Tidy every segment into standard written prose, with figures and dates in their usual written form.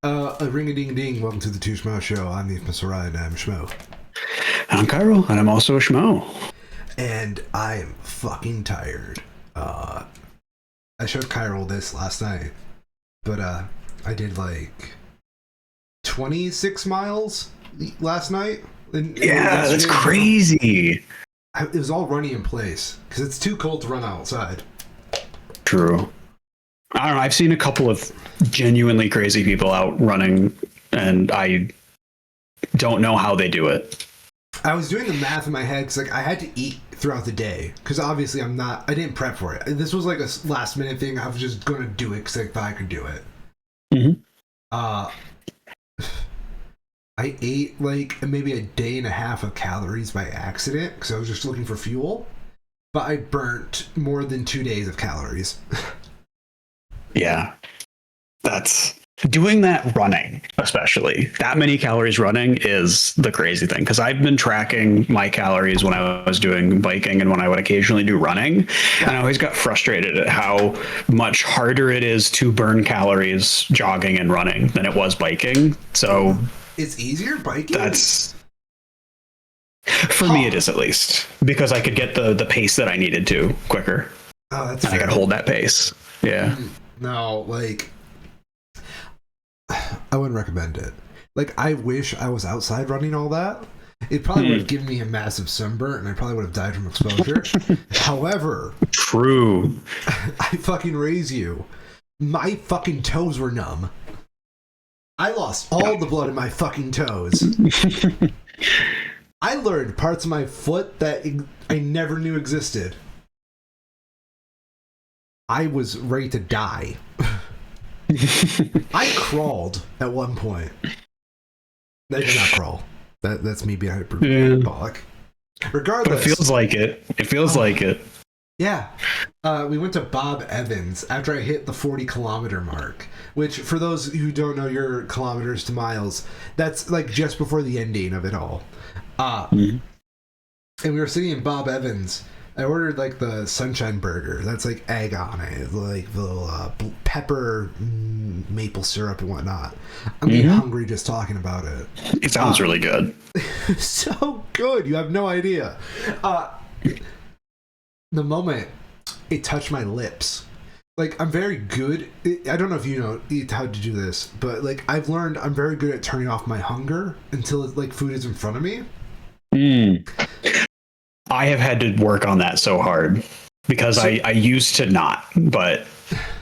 A ring-a-ding-ding. Welcome to the Two Schmoes Show. I'm the Mr. Ryan, and I'm Schmo. I'm Cairo, and I'm also a Schmo. And I am fucking tired. I showed Cairo this last night, but I did like 26 miles last night. Yeah, that's crazy. It was all running in place, because it's too cold to run outside. True. I don't know, I've seen a couple of genuinely crazy people out running, and I don't know how they do it. I was doing the math in my head because like I had to eat throughout the day because obviously I didn't prep for it. This was like a last minute thing. I was just going to do it because I thought I could do it. Mm-hmm. I ate like maybe a day and a half of calories by accident because I was just looking for fuel, but I burnt more than 2 days of calories. Yeah, that's doing that running, especially that many calories running is the crazy thing. Because I've been tracking my calories when I was doing biking and when I would occasionally do running. And I always got frustrated at how much harder it is to burn calories jogging and running than it was biking. So it's easier biking? That's for me, it is, at least, because I could get the pace that I needed to quicker. Oh, that's and fair. I could hold that pace. Yeah. No, like I wouldn't recommend it. Like, I wish I was outside running all that. It probably would have given me a massive sunburn, and I probably would have died from exposure. However, true. I fucking raise you. My fucking toes were numb. I lost all the blood in my fucking toes. I learned parts of my foot that I never knew existed. I was ready to die. I crawled at one point. I did not crawl. That's me being hyperbolic. Regardless, but it feels like it. It feels like it. Yeah. We went to Bob Evans after I hit the 40-kilometer mark, which, for those who don't know your kilometers to miles, that's like just before the ending of it all. And we were sitting in Bob Evans. I ordered like the sunshine burger. That's like egg on it, like little pepper, maple syrup and whatnot. I'm getting hungry just talking about it. It sounds really good. So good. You have no idea. The moment it touched my lips, like, I'm very good. I don't know if you know how to do this, but like I've learned I'm very good at turning off my hunger until like food is in front of me. I have had to work on that so hard because I used to not, but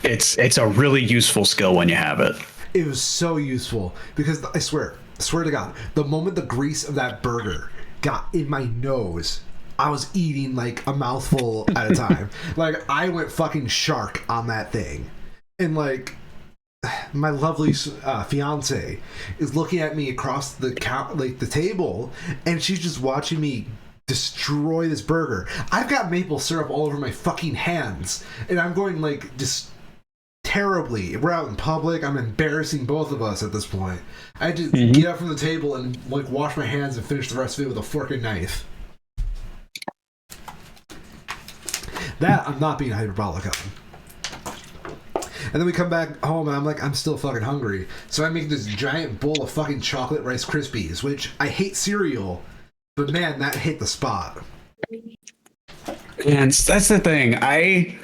it's a really useful skill when you have it. It was so useful because I swear to God, the moment the grease of that burger got in my nose, I was eating like a mouthful at a time. Like, I went fucking shark on that thing. And like, my lovely fiance is looking at me across the the table, and she's just watching me destroy this burger. I've got maple syrup all over my fucking hands, and I'm going like just terribly. We're out in public. I'm embarrassing both of us at this point. I had to get up from the table and like wash my hands and finish the rest of it with a fork and knife. That I'm not being hyperbolic on. And then we come back home and I'm like, I'm still fucking hungry. So I make this giant bowl of fucking chocolate Rice Krispies, which I hate cereal, but man, that hit the spot. And that's the thing. I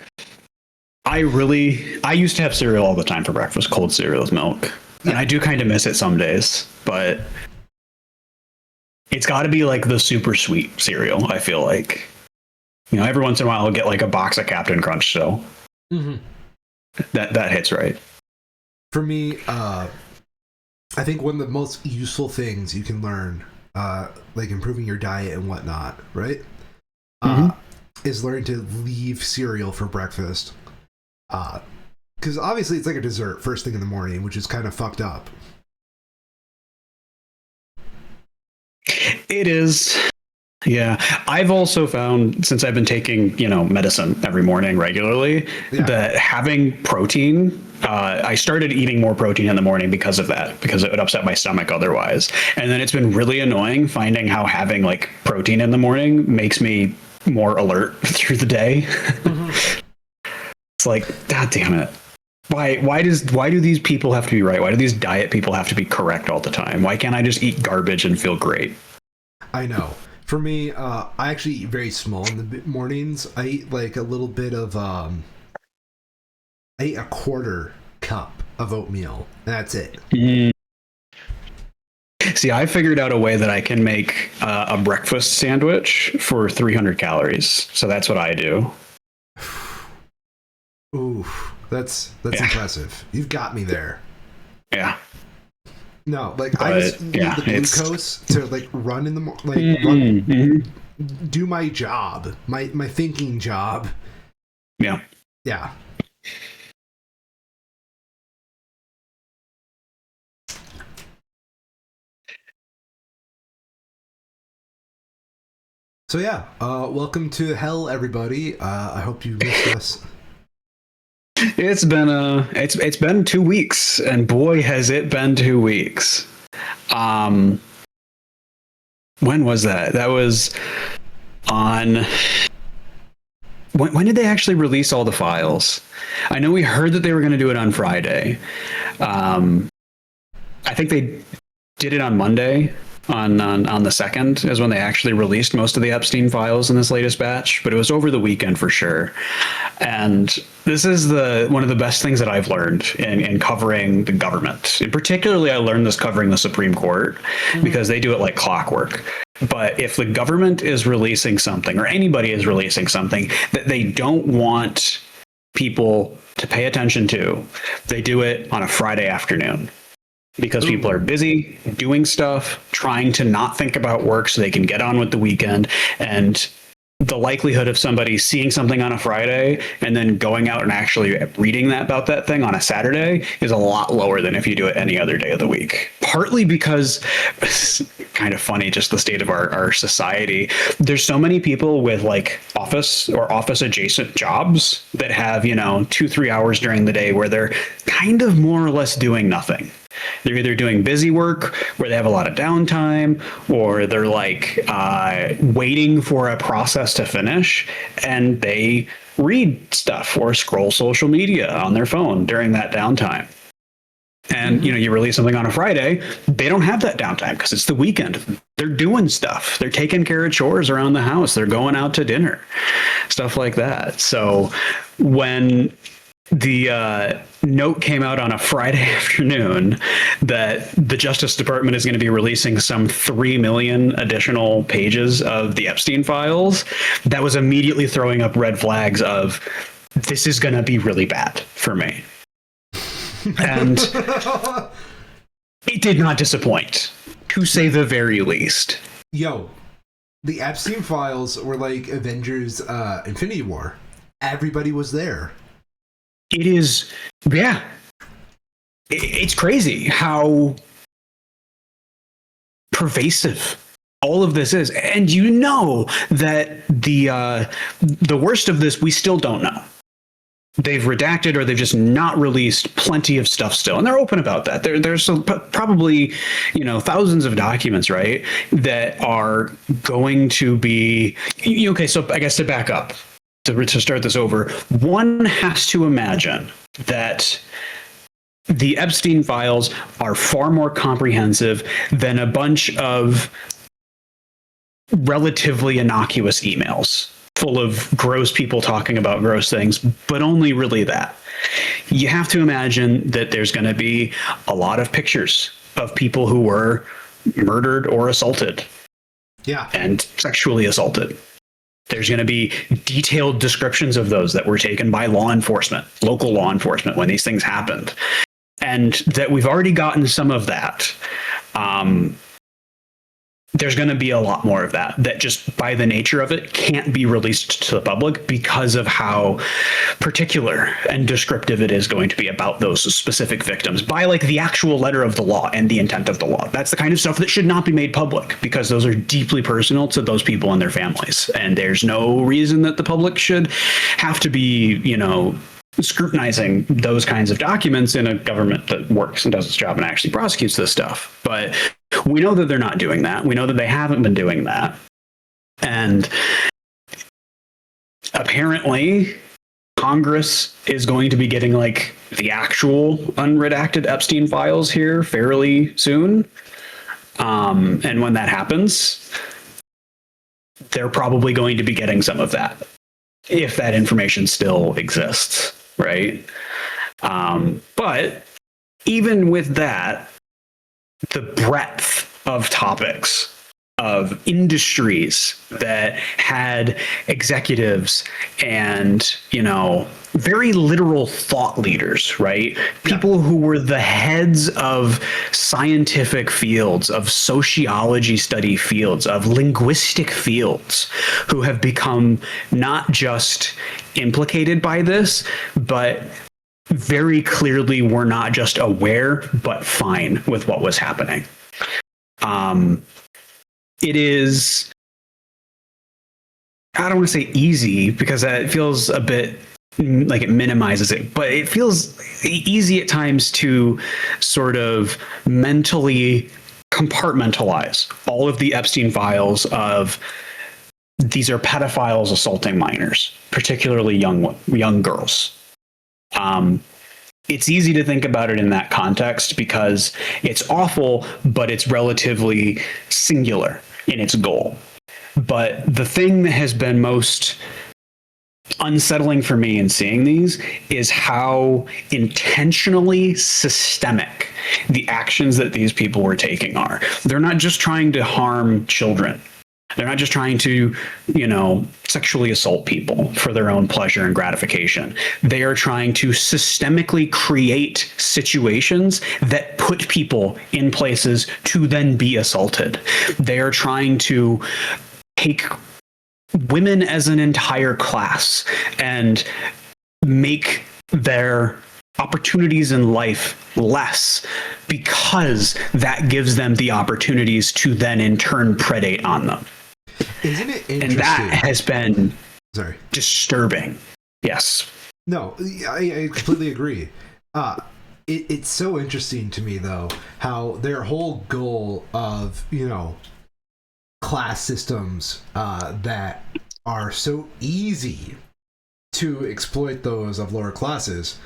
used to have cereal all the time for breakfast, cold cereal with milk. Yeah. And I do kind of miss it some days, but it's got to be like the super sweet cereal, I feel like. You know, every once in a while I'll get like a box of Captain Crunch still. That hits right. For me, I think one of the most useful things you can learn, like improving your diet and whatnot, right? Is learning to leave cereal for breakfast. Because obviously it's like a dessert first thing in the morning, which is kind of fucked up. It is. Yeah, I've also found, since I've been taking, medicine every morning regularly, that having protein, I started eating more protein in the morning because of that, because it would upset my stomach otherwise. And then it's been really annoying finding how having like protein in the morning makes me more alert through the day. It's like, God damn it. Why do these people have to be right? Why do these diet people have to be correct all the time? Why can't I just eat garbage and feel great? I know. For me, I actually eat very small in the mornings. I eat like a little bit of I eat a quarter cup of oatmeal, and that's it. See, I figured out a way that I can make a breakfast sandwich for 300 calories. So that's what I do. Ooh, that's impressive. You've got me there. Yeah. No, like I just need the glucose to like run in the do my job, my thinking job. Yeah. Yeah. So yeah, welcome to hell, everybody. I hope you missed us. It's been 2 weeks, and boy has it been 2 weeks. When was that? That was on. When did they actually release all the files? I know we heard that they were going to do it on Friday. I think they did it on Monday. On the 2nd is when they actually released most of the Epstein files in this latest batch, but it was over the weekend for sure. And this is one of the best things that I've learned in covering the government. And particularly, I learned this covering the Supreme Court because they do it like clockwork. But if the government is releasing something, or anybody is releasing something that they don't want people to pay attention to, they do it on a Friday afternoon. Because people are busy doing stuff, trying to not think about work so they can get on with the weekend. And the likelihood of somebody seeing something on a Friday and then going out and actually reading about that thing on a Saturday is a lot lower than if you do it any other day of the week. Partly because it's kind of funny, just the state of our society. There's so many people with like office or office adjacent jobs that have, 2-3 hours during the day where they're kind of more or less doing nothing. They're either doing busy work where they have a lot of downtime, or they're like waiting for a process to finish and they read stuff or scroll social media on their phone during that downtime. And, you release something on a Friday, they don't have that downtime because it's the weekend. They're doing stuff. They're taking care of chores around the house. They're going out to dinner, stuff like that. So when the note came out on a Friday afternoon that the Justice Department is going to be releasing some 3 million additional pages of the Epstein files, that was immediately throwing up red flags of this is going to be really bad for me. And it did not disappoint, to say the very least. Yo, the Epstein files were like Avengers Infinity War. Everybody was there. It is, yeah. It's crazy how pervasive all of this is. And that the worst of this, we still don't know. They've redacted or they've just not released plenty of stuff still. And they're open about that. There's probably, thousands of documents, right, that are going to be, okay, so I guess to back up, to start this over, one has to imagine that the Epstein files are far more comprehensive than a bunch of relatively innocuous emails full of gross people talking about gross things, but only really that. You have to imagine that there's going to be a lot of pictures of people who were murdered or assaulted. Yeah. And sexually assaulted. There's going to be detailed descriptions of those that were taken by law enforcement, local law enforcement, when these things happened. And that we've already gotten some of that. There's going to be a lot more of that just by the nature of it can't be released to the public because of how particular and descriptive it is going to be about those specific victims by like the actual letter of the law and the intent of the law. That's the kind of stuff that should not be made public because those are deeply personal to those people and their families. And there's no reason that the public should have to be, scrutinizing those kinds of documents in a government that works and does its job and actually prosecutes this stuff. But we know that they're not doing that. We know that they haven't been doing that. And apparently, Congress is going to be getting like the actual unredacted Epstein files here fairly soon. And when that happens, they're probably going to be getting some of that, if that information still exists, right? But even with that, the breadth of topics, of industries that had executives and, you know, very literal thought leaders, right? People who were the heads of scientific fields, of sociology study fields, of linguistic fields, who have become not just implicated by this, but very clearly were not just aware, but fine with what was happening. It is, I don't want to say easy because that feels a bit like it minimizes it, but it feels easy at times to sort of mentally compartmentalize all of the Epstein files of these are pedophiles assaulting minors, particularly young girls. It's easy to think about it in that context because it's awful, but it's relatively singular in its goal. But the thing that has been most unsettling for me in seeing these is how intentionally systemic the actions that these people were taking are. They're not just trying to harm children. They're not just trying to, you know, sexually assault people for their own pleasure and gratification. They are trying to systemically create situations that put people in places to then be assaulted. They are trying to take women as an entire class and make their opportunities in life less because that gives them the opportunities to then in turn predate on them. Isn't it interesting? And that has been disturbing. Yes. No, I completely agree. It's so interesting to me, though, how their whole goal of, you know, class systems that are so easy to exploit those of lower classes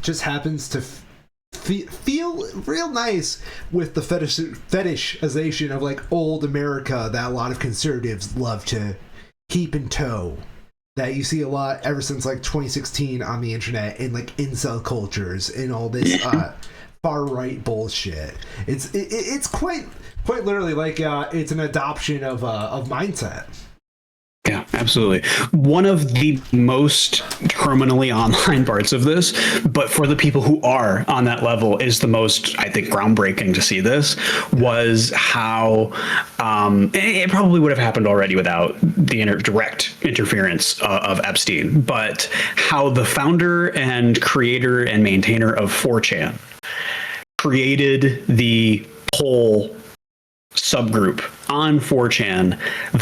just happens to feel real nice with the fetishization of like old America that a lot of conservatives love to keep in tow, that you see a lot ever since like 2016 on the internet and like incel cultures and all this far right bullshit. It's quite literally like it's an adoption of mindset. Yeah, absolutely. One of the most terminally online parts of this, but for the people who are on that level, is the most, I think, groundbreaking to see this, was how it probably would have happened already without the direct interference of Epstein, but how the founder and creator and maintainer of 4chan created the whole subgroup on 4chan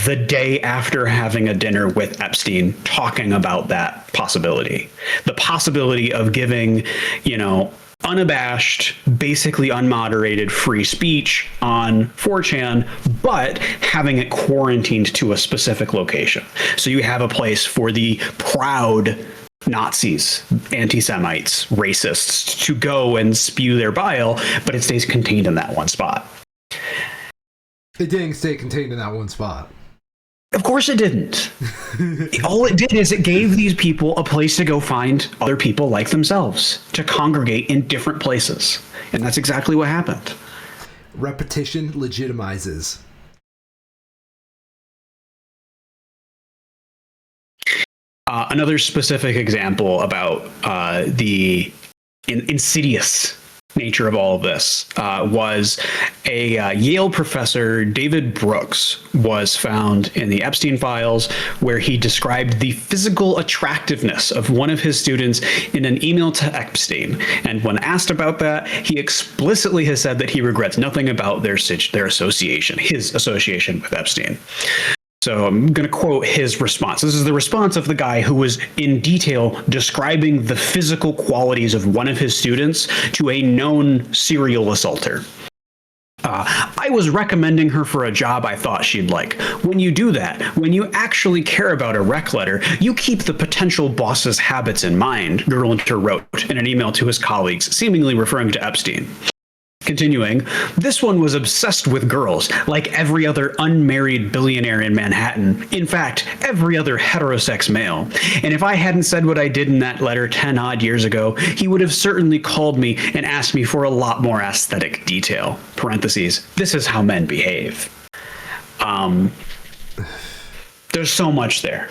the day after having a dinner with Epstein, talking about that possibility. The possibility of giving, you know, unabashed, basically unmoderated free speech on 4chan, but having it quarantined to a specific location. So you have a place for the proud Nazis, anti-Semites, racists to go and spew their bile, but it stays contained in that one spot. It didn't stay contained in that one spot. Of course it didn't. All it did is it gave these people a place to go find other people like themselves, to congregate in different places. And that's exactly what happened. Repetition legitimizes. Another specific example about the insidious nature of all of this was a Yale professor, David Brooks, was found in the Epstein files where he described the physical attractiveness of one of his students in an email to Epstein. And when asked about that, he explicitly has said that he regrets nothing about their association, his association with Epstein. So I'm going to quote his response. This is the response of the guy who was in detail describing the physical qualities of one of his students to a known serial assaulter. I I was recommending her for a job I thought she'd like. When you do that, when you actually care about a rec letter, you keep the potential boss's habits in mind, Gerlinter wrote in an email to his colleagues, seemingly referring to Epstein. Continuing, this one was obsessed with girls, like every other unmarried billionaire in Manhattan. In fact, every other heterosex male. And if I hadn't said what I did in that letter 10 odd years ago, he would have certainly called me and asked me for a lot more aesthetic detail. Parentheses, this is how men behave. There's so much there.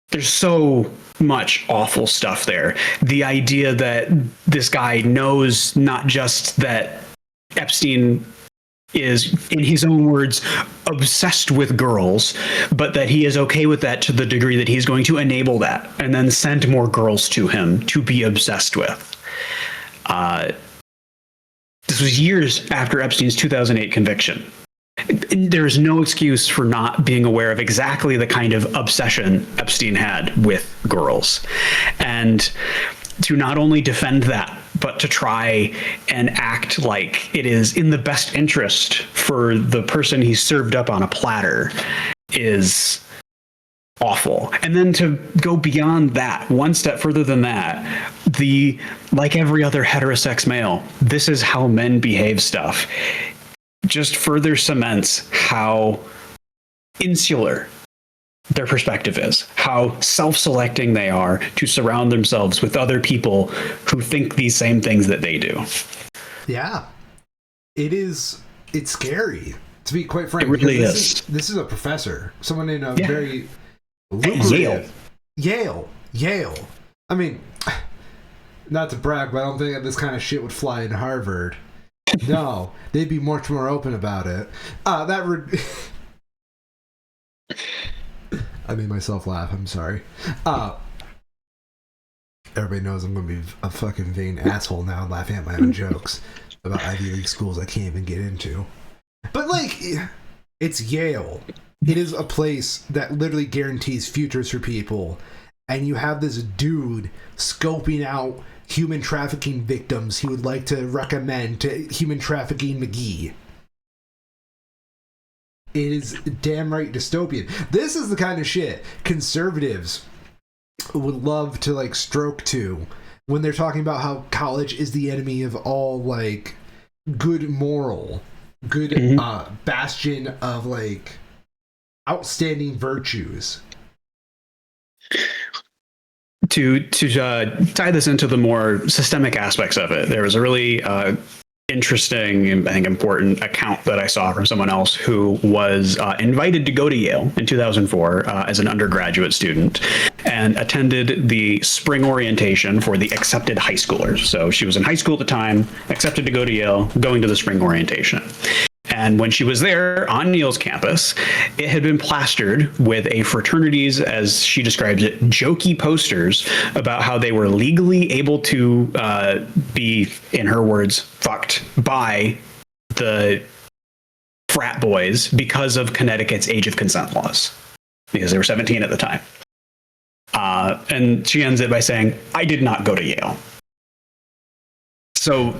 There's so much awful stuff there. The idea that this guy knows not just that Epstein is, in his own words, obsessed with girls, but that he is okay with that to the degree that he's going to enable that and then send more girls to him to be obsessed with. This was years after Epstein's 2008 conviction. There's no excuse for not being aware of exactly the kind of obsession Epstein had with girls. And to not only defend that, but to try and act like it is in the best interest for the person he served up on a platter is awful. And then to go beyond that, one step further than that, like every other heterosex male, this is how men behave stuff, just further cements how insular their perspective is, how self-selecting they are to surround themselves with other people who think these same things that they do. Yeah. It's scary, to be quite frank. It really is. This is a professor, someone in a Yeah. very lucrative... Yale. I mean, not to brag, but I don't think that this kind of shit would fly in Harvard. No, they'd be much more open about it. I made myself laugh. I'm sorry. Everybody knows I'm going to be a fucking vain asshole now, laughing at my own jokes about Ivy League schools I can't even get into. But, like, it's Yale. It is a place that literally guarantees futures for people. And you have this dude scoping out human trafficking victims he would like to recommend to human trafficking McGee. It is damn right dystopian. This is the kind of shit conservatives would love to like stroke to when they're talking about how college is the enemy of all like good bastion of like outstanding virtues. To tie this into the more systemic aspects of it, there was a really interesting and I think important account that I saw from someone else who was invited to go to Yale in 2004 as an undergraduate student and attended the spring orientation for the accepted high schoolers. So she was in high school at the time, accepted to go to Yale, going to the spring orientation. And when she was there on Yale's campus, it had been plastered with a fraternity's, as she describes it, jokey posters about how they were legally able to be, in her words, fucked by the frat boys because of Connecticut's age of consent laws, because they were 17 at the time. And she ends it by saying, I did not go to Yale. So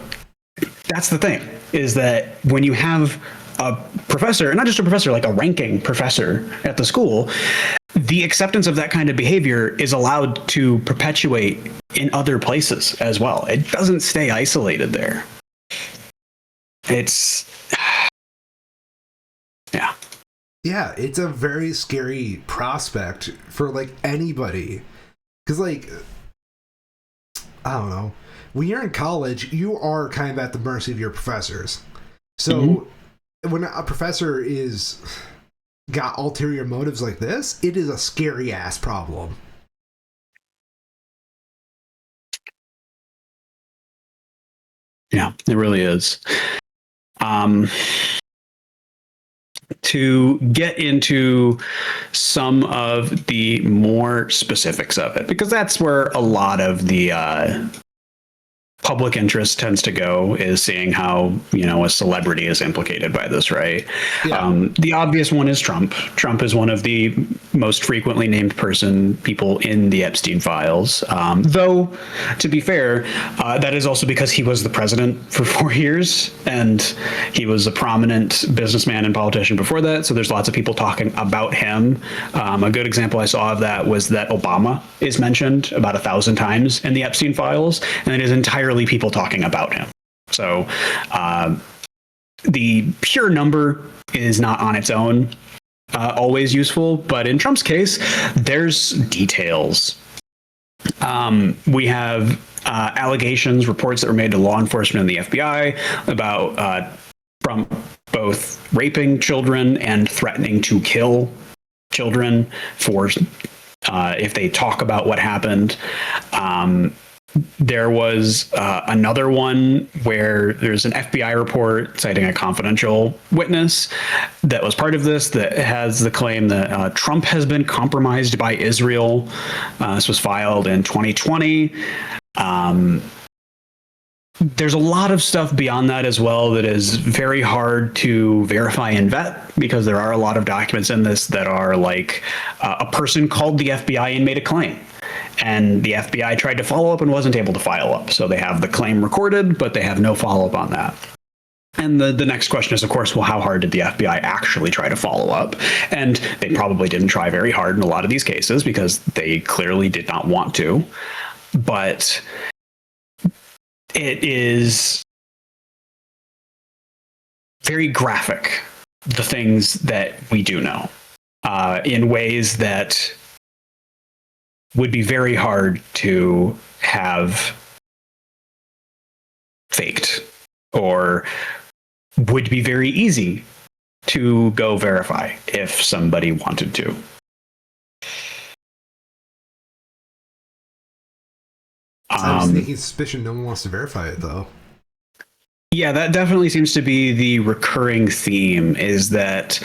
that's the thing, is that when you have a professor, and not just a professor, like a ranking professor at the school, the acceptance of that kind of behavior is allowed to perpetuate in other places as well. It doesn't stay isolated there. It's... yeah. Yeah, it's a very scary prospect for, like, anybody. Because, like, I don't know. When you're in college, you are kind of at the mercy of your professors. So when a professor is got ulterior motives like this, it is a scary ass problem. Yeah, it really is. To get into some of the more specifics of it, because that's where a lot of the public interest tends to go, is seeing how, you know, a celebrity is implicated by this, right? Yeah. The obvious one is Trump. Trump is one of the most frequently named people in the Epstein files. Though, to be fair, that is also because he was the president for 4 years, and he was a prominent businessman and politician before that. So there's lots of people talking about him. A good example I saw of that was that Obama is mentioned about 1,000 times in the Epstein files, and it is entirely people talking about him. So the pure number is not on its own always useful, but in Trump's case, there's details. We have allegations, reports that were made to law enforcement and the FBI about Trump both raping children and threatening to kill children for if they talk about what happened. There was another one where there's an FBI report citing a confidential witness that was part of this that has the claim that Trump has been compromised by Israel. This was filed in 2020. There's a lot of stuff beyond that as well that is very hard to verify and vet, because there are a lot of documents in this that are like a person called the FBI and made a claim. And the FBI tried to follow up and wasn't able to follow up. So they have the claim recorded, but they have no follow-up on that. And the next question is, of course, well, how hard did the FBI actually try to follow up? And they probably didn't try very hard in a lot of these cases because they clearly did not want to. But it is very graphic, the things that we do know, in ways that would be very hard to have faked, or would be very easy to go verify if somebody wanted to. I was thinking suspicion no one wants to verify it, though. Yeah, that definitely seems to be the recurring theme, is that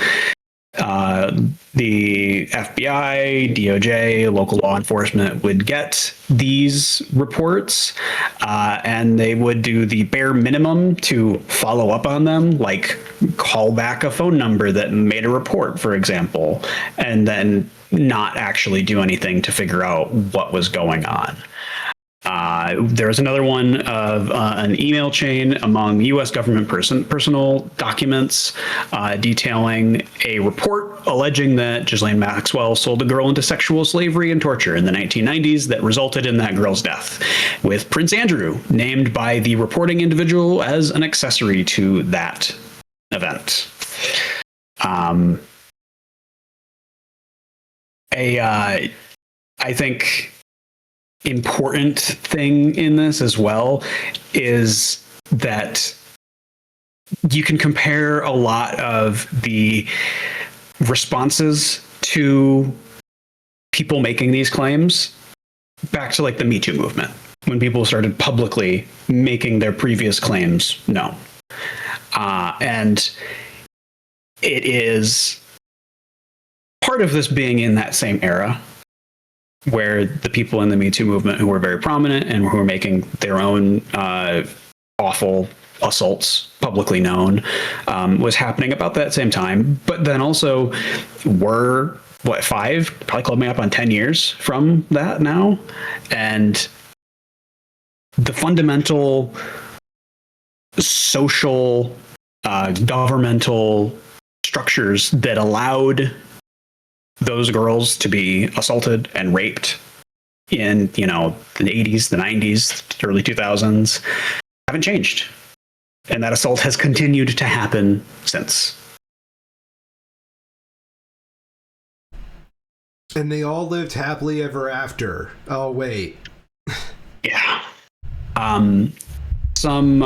the FBI, DOJ, local law enforcement would get these reports and they would do the bare minimum to follow up on them, like call back a phone number that made a report, for example, and then not actually do anything to figure out what was going on. There was another one of an email chain among U.S. government personal documents detailing a report alleging that Ghislaine Maxwell sold a girl into sexual slavery and torture in the 1990s that resulted in that girl's death, with Prince Andrew named by the reporting individual as an accessory to that event. I think important thing in this as well is that you can compare a lot of the responses to people making these claims back to like the Me Too movement, when people started publicly making their previous claims known. And it is part of this being in that same era, where the people in the Me Too movement who were very prominent and who were making their own awful assaults publicly known was happening about that same time. But then also we're, probably coming up on 10 years from that now. And the fundamental social, governmental structures that allowed those girls to be assaulted and raped in, the 80s, the 90s, early 2000s haven't changed. And that assault has continued to happen since. And they all lived happily ever after. Oh, wait. Yeah. Some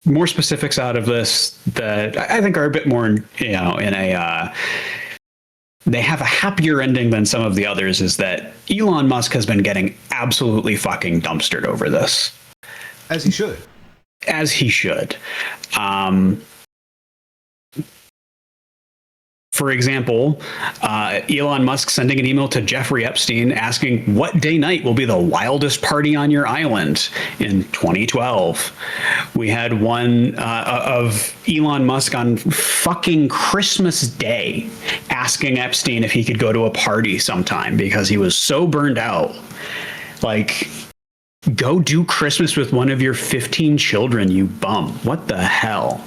more specifics out of this that I think are a bit more, they have a happier ending than some of the others, is that Elon Musk has been getting absolutely fucking dumpstered over this. As he should. As he should. For example, Elon Musk sending an email to Jeffrey Epstein asking what day night will be the wildest party on your island in 2012, We had one of Elon Musk on fucking Christmas Day asking Epstein if he could go to a party sometime because he was so burned out. Like, go do Christmas with one of your 15 children, you bum. What the hell?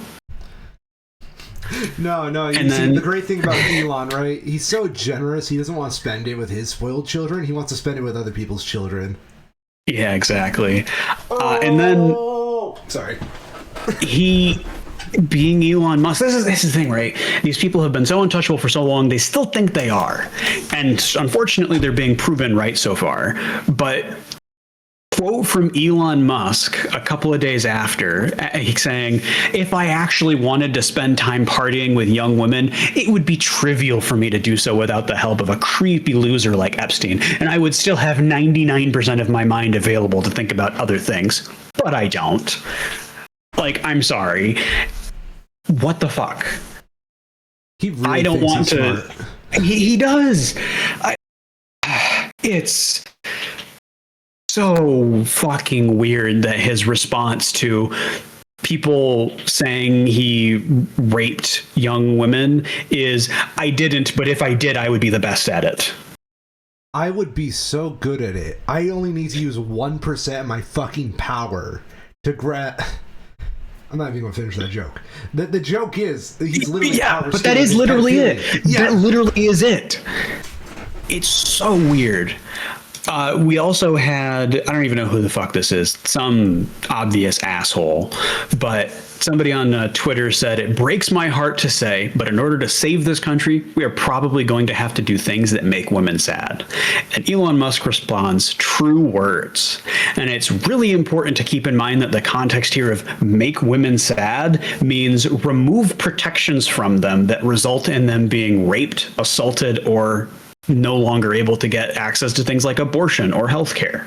No. The great thing about Elon, right? He's so generous. He doesn't want to spend it with his spoiled children. He wants to spend it with other people's children. Yeah, exactly. And then, sorry, he, being Elon Musk, this is the thing, right? These people have been so untouchable for so long, they still think they are, and unfortunately, they're being proven right so far. But quote from Elon Musk a couple of days after, saying, if I actually wanted to spend time partying with young women, it would be trivial for me to do so without the help of a creepy loser like Epstein, and I would still have 99% of my mind available to think about other things, but I don't. Like, I'm sorry. What the fuck? He really I don't want to. Smart. He does. It's so fucking weird that his response to people saying he raped young women is, I didn't, but if I did, I would be the best at it. I would be so good at it. I only need to use 1% of my fucking power to grab. I'm not even going to finish that joke. The joke is he's literally but that is literally it. Yeah. That literally is it. It's so weird. We also had, I don't even know who the fuck this is, some obvious asshole, but somebody on Twitter said, it breaks my heart to say, but in order to save this country, we are probably going to have to do things that make women sad. And Elon Musk responds, true words. And it's really important to keep in mind that the context here of make women sad means remove protections from them that result in them being raped, assaulted, or no longer able to get access to things like abortion or healthcare.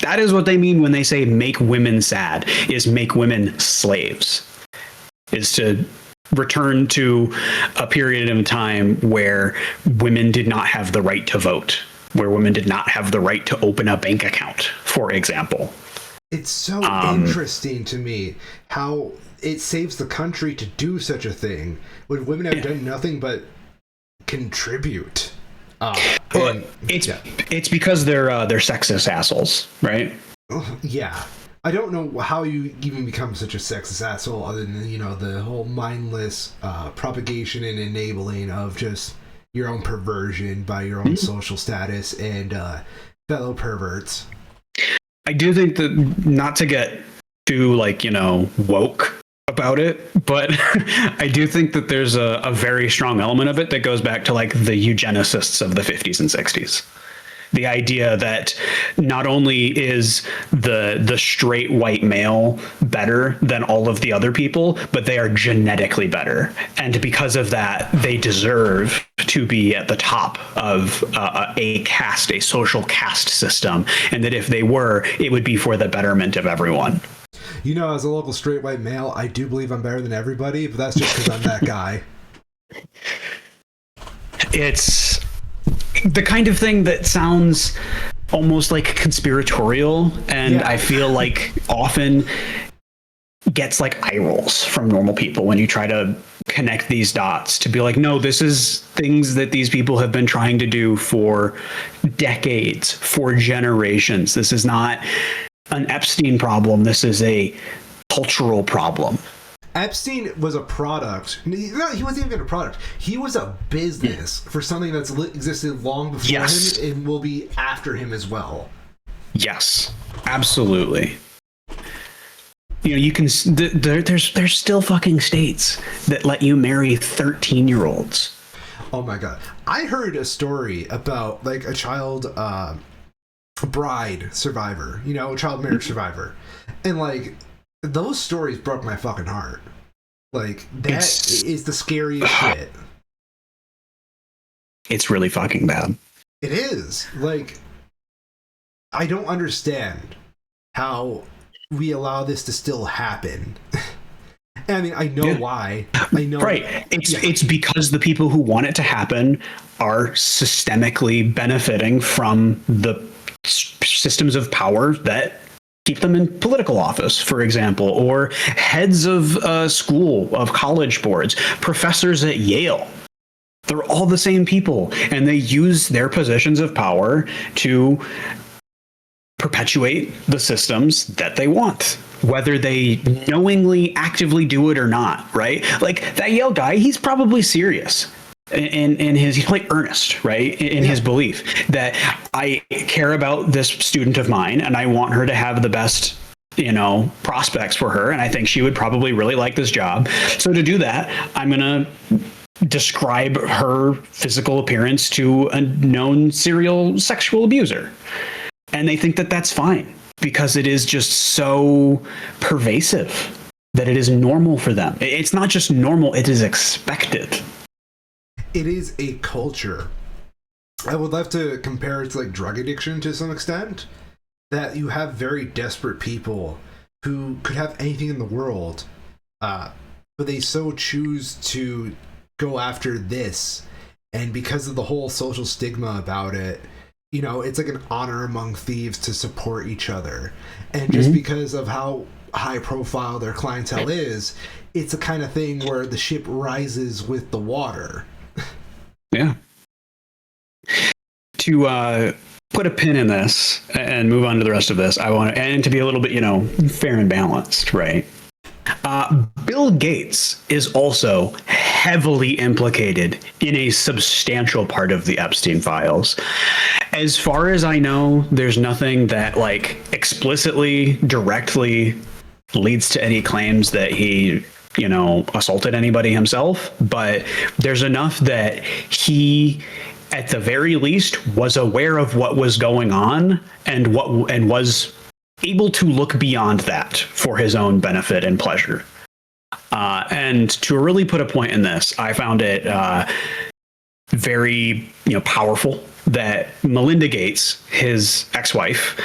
That is what they mean when they say make women sad, is make women slaves, is to return to a period of time where women did not have the right to vote, where women did not have the right to open a bank account, for example. It's so interesting to me how it saves the country to do such a thing when women have done nothing but contribute. It's because they're sexist assholes, right? Yeah. I don't know how you even become such a sexist asshole other than, the whole mindless propagation and enabling of just your own perversion by your own social status and fellow perverts. I do think that, not to get too, woke about it, but I do think that there's a very strong element of it that goes back to the eugenicists of the 50s and 60s. The idea that not only is the straight white male better than all of the other people, but they are genetically better. And because of that, they deserve to be at the top of a social caste system. And that if they were, it would be for the betterment of everyone. As a local straight white male, I do believe I'm better than everybody, but that's just because I'm that guy. It's the kind of thing that sounds almost like conspiratorial, and I feel like often gets eye rolls from normal people when you try to connect these dots to be like, no, this is things that these people have been trying to do for decades, for generations. This is not an Epstein problem. This is a cultural problem. Epstein was a product. He wasn't even a product. He was a business for something that's existed long before him and will be after him as well. Yes, absolutely. You can. There's still fucking states that let you marry 13-year-olds. Oh my god! I heard a story about a child bride survivor, child marriage survivor, and those stories broke my fucking heart. That is the scariest shit. It's really fucking bad. It is. I don't understand how we allow this to still happen. I mean, I know why. I know. Right. It's because the people who want it to happen are systemically benefiting from the systems of power that keep them in political office, for example, or heads of school, of college boards, professors at Yale. They're all the same people, and they use their positions of power to perpetuate the systems that they want, whether they knowingly actively do it or not, right? Like that Yale guy, he's probably serious in his, he's like earnest, right? In his belief that I care about this student of mine and I want her to have the best, you know, prospects for her. And I think she would probably really like this job. So to do that, I'm going to describe her physical appearance to a known serial sexual abuser. And they think that that's fine because it is just so pervasive that it is normal for them. It's not just normal, it is expected. It is a culture. I would love to compare it to like drug addiction to some extent, that you have very desperate people who could have anything in the world, but they so choose to go after this. And because of the whole social stigma about it, you know, it's like an honor among thieves to support each other. And just because of how high profile their clientele is, it's a kind of thing where the ship rises with the water. Yeah. To put a pin in this and move on to the rest of this, I want to, and to be a little bit, you know, fair and balanced, right? Bill Gates is also heavily implicated in a substantial part of the Epstein files. As far as I know, there's nothing that like explicitly, directly leads to any claims that he, you know, assaulted anybody himself, but there's enough that he, at the very least, was aware of what was going on and was able to look beyond that for his own benefit and pleasure. And to really put a point in this, I found it very, you know, powerful that Melinda Gates, his ex-wife,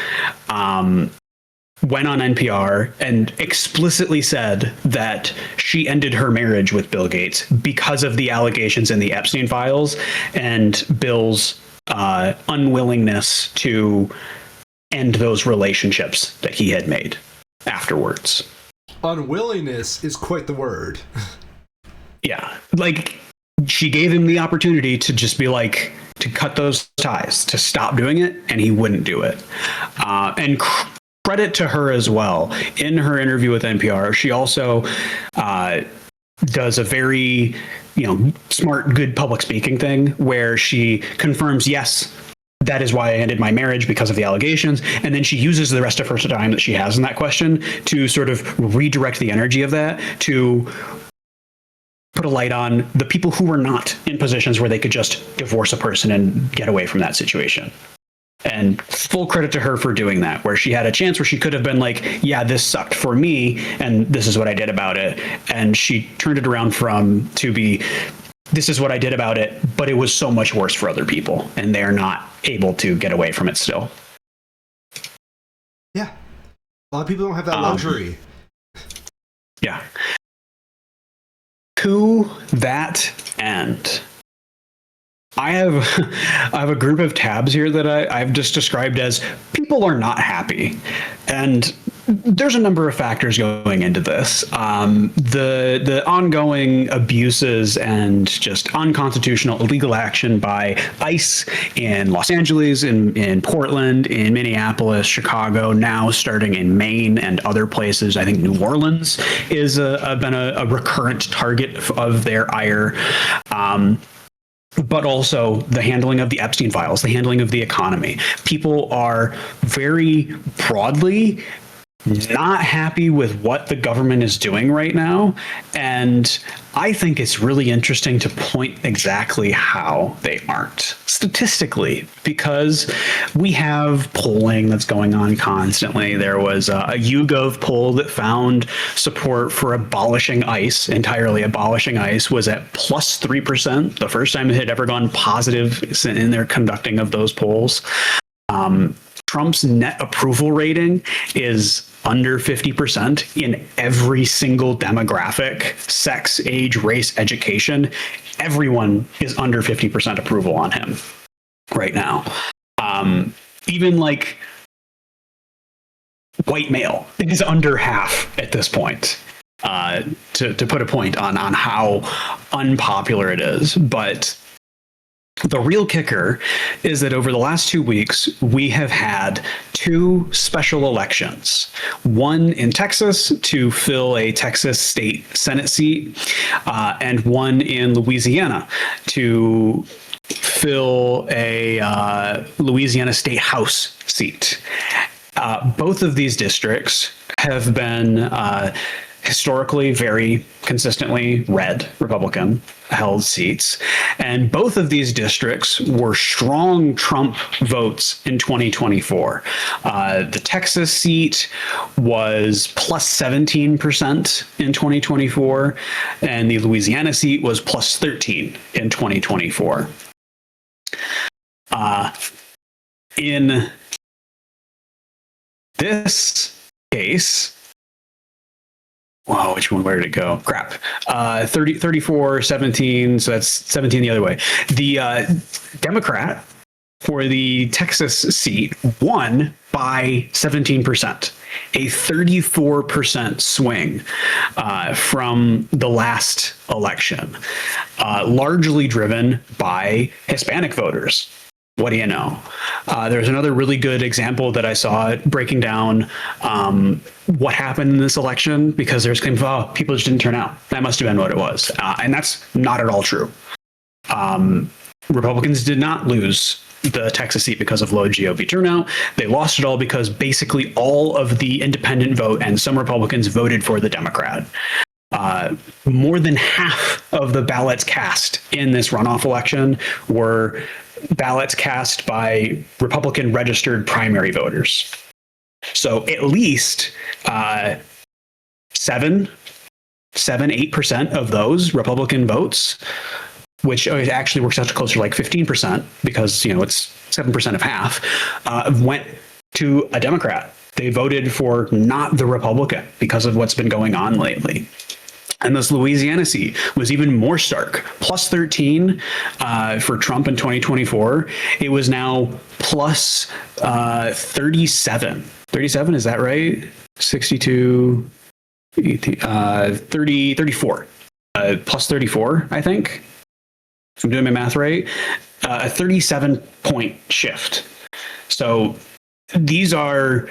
went on NPR and explicitly said that she ended her marriage with Bill Gates because of the allegations in the Epstein files and Bill's unwillingness to end those relationships that he had made afterwards. Unwillingness is quite the word. Yeah. Like, she gave him the opportunity to just be like, to cut those ties, to stop doing it, and he wouldn't do it. And credit to her as well. In her interview with NPR, she also does a very, you know, smart, good public speaking thing where she confirms, yes, that is why I ended my marriage, because of the allegations. And then she uses the rest of her time that she has in that question to sort of redirect the energy of that to put a light on the people who were not in positions where they could just divorce a person and get away from that situation. And full credit to her for doing that, where she had a chance where she could have been like, yeah, this sucked for me, and this is what I did about it. And she turned it around to be, this is what I did about it, but it was so much worse for other people, and they're not able to get away from it still. Yeah. A lot of people don't have that luxury. Yeah. To that end, I have a group of tabs here that I've just described as people are not happy. And there's a number of factors going into this. The ongoing abuses and just unconstitutional illegal action by ICE in Los Angeles, in Portland, in Minneapolis, Chicago, now starting in Maine and other places. I think New Orleans is been a recurrent target of their ire. But also the handling of the Epstein files, the handling of the economy. People are very broadly not happy with what the government is doing right now. And I think it's really interesting to point exactly how they aren't statistically, because we have polling that's going on constantly. There was a YouGov poll that found support for abolishing ICE, entirely abolishing ICE, was at plus 3%, the first time it had ever gone positive in their conducting of those polls. Trump's net approval rating is under 50% in every single demographic, sex, age, race, education. Everyone is under 50% approval on him right now. Even like white male. It is under half at this point. To put a point on how unpopular it is, but the real kicker is that over the last 2 weeks, we have had 2 special elections. One in Texas to fill a Texas state Senate seat, and one in Louisiana to fill a Louisiana State House seat. Both of these districts have been historically very consistently red Republican held seats. And both of these districts were strong Trump votes in 2024. The Texas seat was plus 17% in 2024, and the Louisiana seat was plus 13 in 2024. In this case, wow, which one? Where did it go? Crap. 34, 17. So that's 17 the other way. The Democrat for the Texas seat won by 17%, a 34% swing from the last election, largely driven by Hispanic voters. What do you know? There's another really good example that I saw breaking down what happened in this election, because there's claims, oh, people just didn't turn out. That must have been what it was. And that's not at all true. Republicans did not lose the Texas seat because of low GOP turnout. They lost it all because basically all of the independent vote and some Republicans voted for the Democrat. More than half of the ballots cast in this runoff election were ballots cast by Republican registered primary voters. So at least 8% of those Republican votes, which actually works out to closer to like 15%, because it's 7% of half, went to a Democrat. They voted for not the Republican because of what's been going on lately. And this Louisiana seat was even more stark. Plus 13 for Trump in 2024. It was now plus 37. 37, is that right? 62, 34. Plus 34, I think. If I'm doing my math right. A 37-point shift. So these are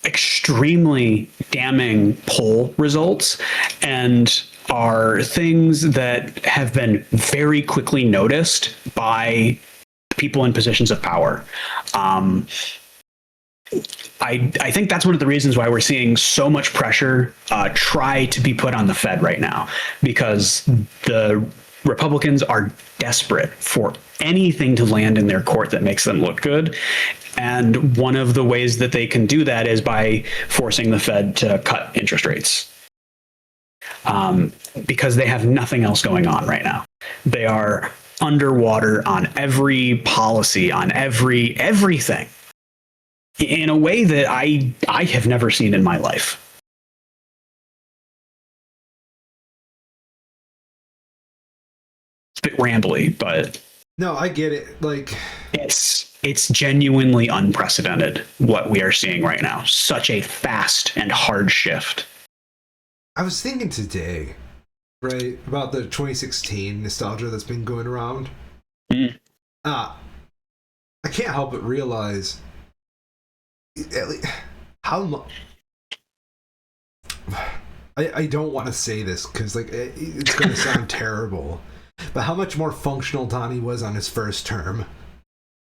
extremely damning poll results, and are things that have been very quickly noticed by people in positions of power. I think that's one of the reasons why we're seeing so much pressure try to be put on the Fed right now, because the Republicans are desperate for anything to land in their court that makes them look good. And one of the ways that they can do that is by forcing the Fed to cut interest rates. Because they have nothing else going on right now. They are underwater on every policy, on everything, in a way that I have never seen in my life. It's a bit rambly, but no, I get it. Like, it's genuinely unprecedented what we are seeing right now. Such a fast and hard shift. I was thinking today, right, about the 2016 nostalgia that's been going around. I can't help but realize how much. I don't want to say this because it's going to sound terrible, but how much more functional Donnie was on his first term.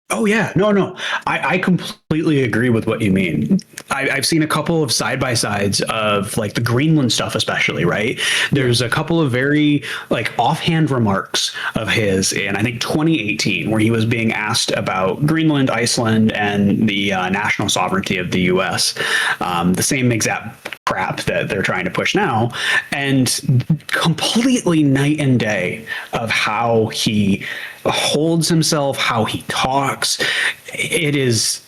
Oh, yeah. No. I completely agree with what you mean. I've seen a couple of side-by-sides of like the Greenland stuff, especially, right? There's a couple of very like offhand remarks of his in, I think, 2018, where he was being asked about Greenland, Iceland, and the national sovereignty of the U.S. The same exact crap that they're trying to push now, and completely night and day of how he holds himself, how he talks. It is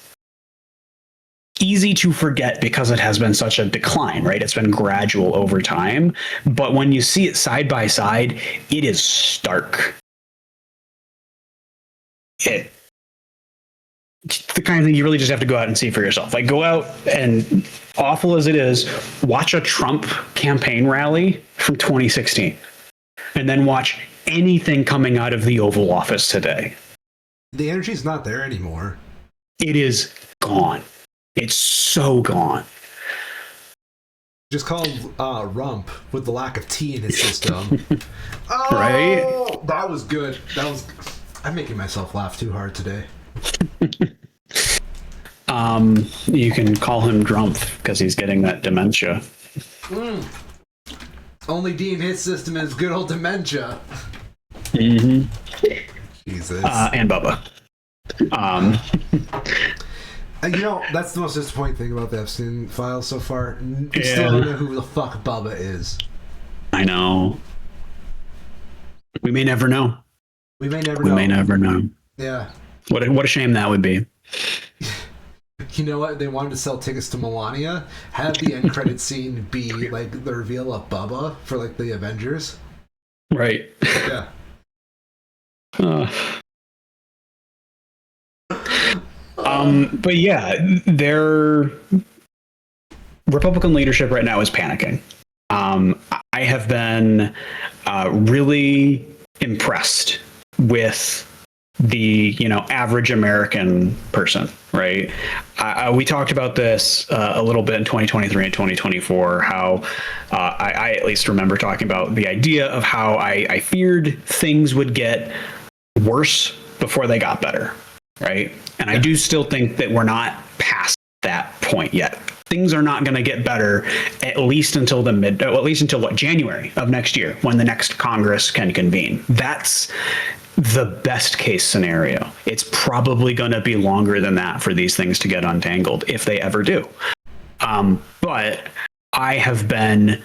easy to forget because it has been such a decline, right? It's been gradual over time. But when you see it side by side, it is stark. the kind of thing you really just have to go out and see for yourself. Like, go out and, awful as it is, watch a Trump campaign rally from 2016 and then watch anything coming out of the Oval Office today. The energy's not there anymore. It is gone. It's so gone. Just call Rump with the lack of tea in his system. Oh, right? That was good. I'm making myself laugh too hard today. You can call him Drump because he's getting that dementia. Only D in his system is good old dementia. Mm-hmm. Jesus. And Bubba. You know, that's the most disappointing thing about the Epstein files so far. We still don't know who the fuck Bubba is. I know. We may never know. We may never know. Yeah. What a shame that would be. You know what? They wanted to sell tickets to Melania. Have the end credit scene be like the reveal of Bubba for like the Avengers. Right. Yeah. But yeah, their Republican leadership right now is panicking. I have been really impressed with the average American person, right? We talked about this a little bit in 2023 and 2024, how I at least remember talking about the idea of how I feared things would get worse before they got better, right? And I do still think that we're not past that point yet. Things are not going to get better at least until January of next year, when the next Congress can convene. That's the best case scenario. It's probably going to be longer than that for these things to get untangled, if they ever do. But I have been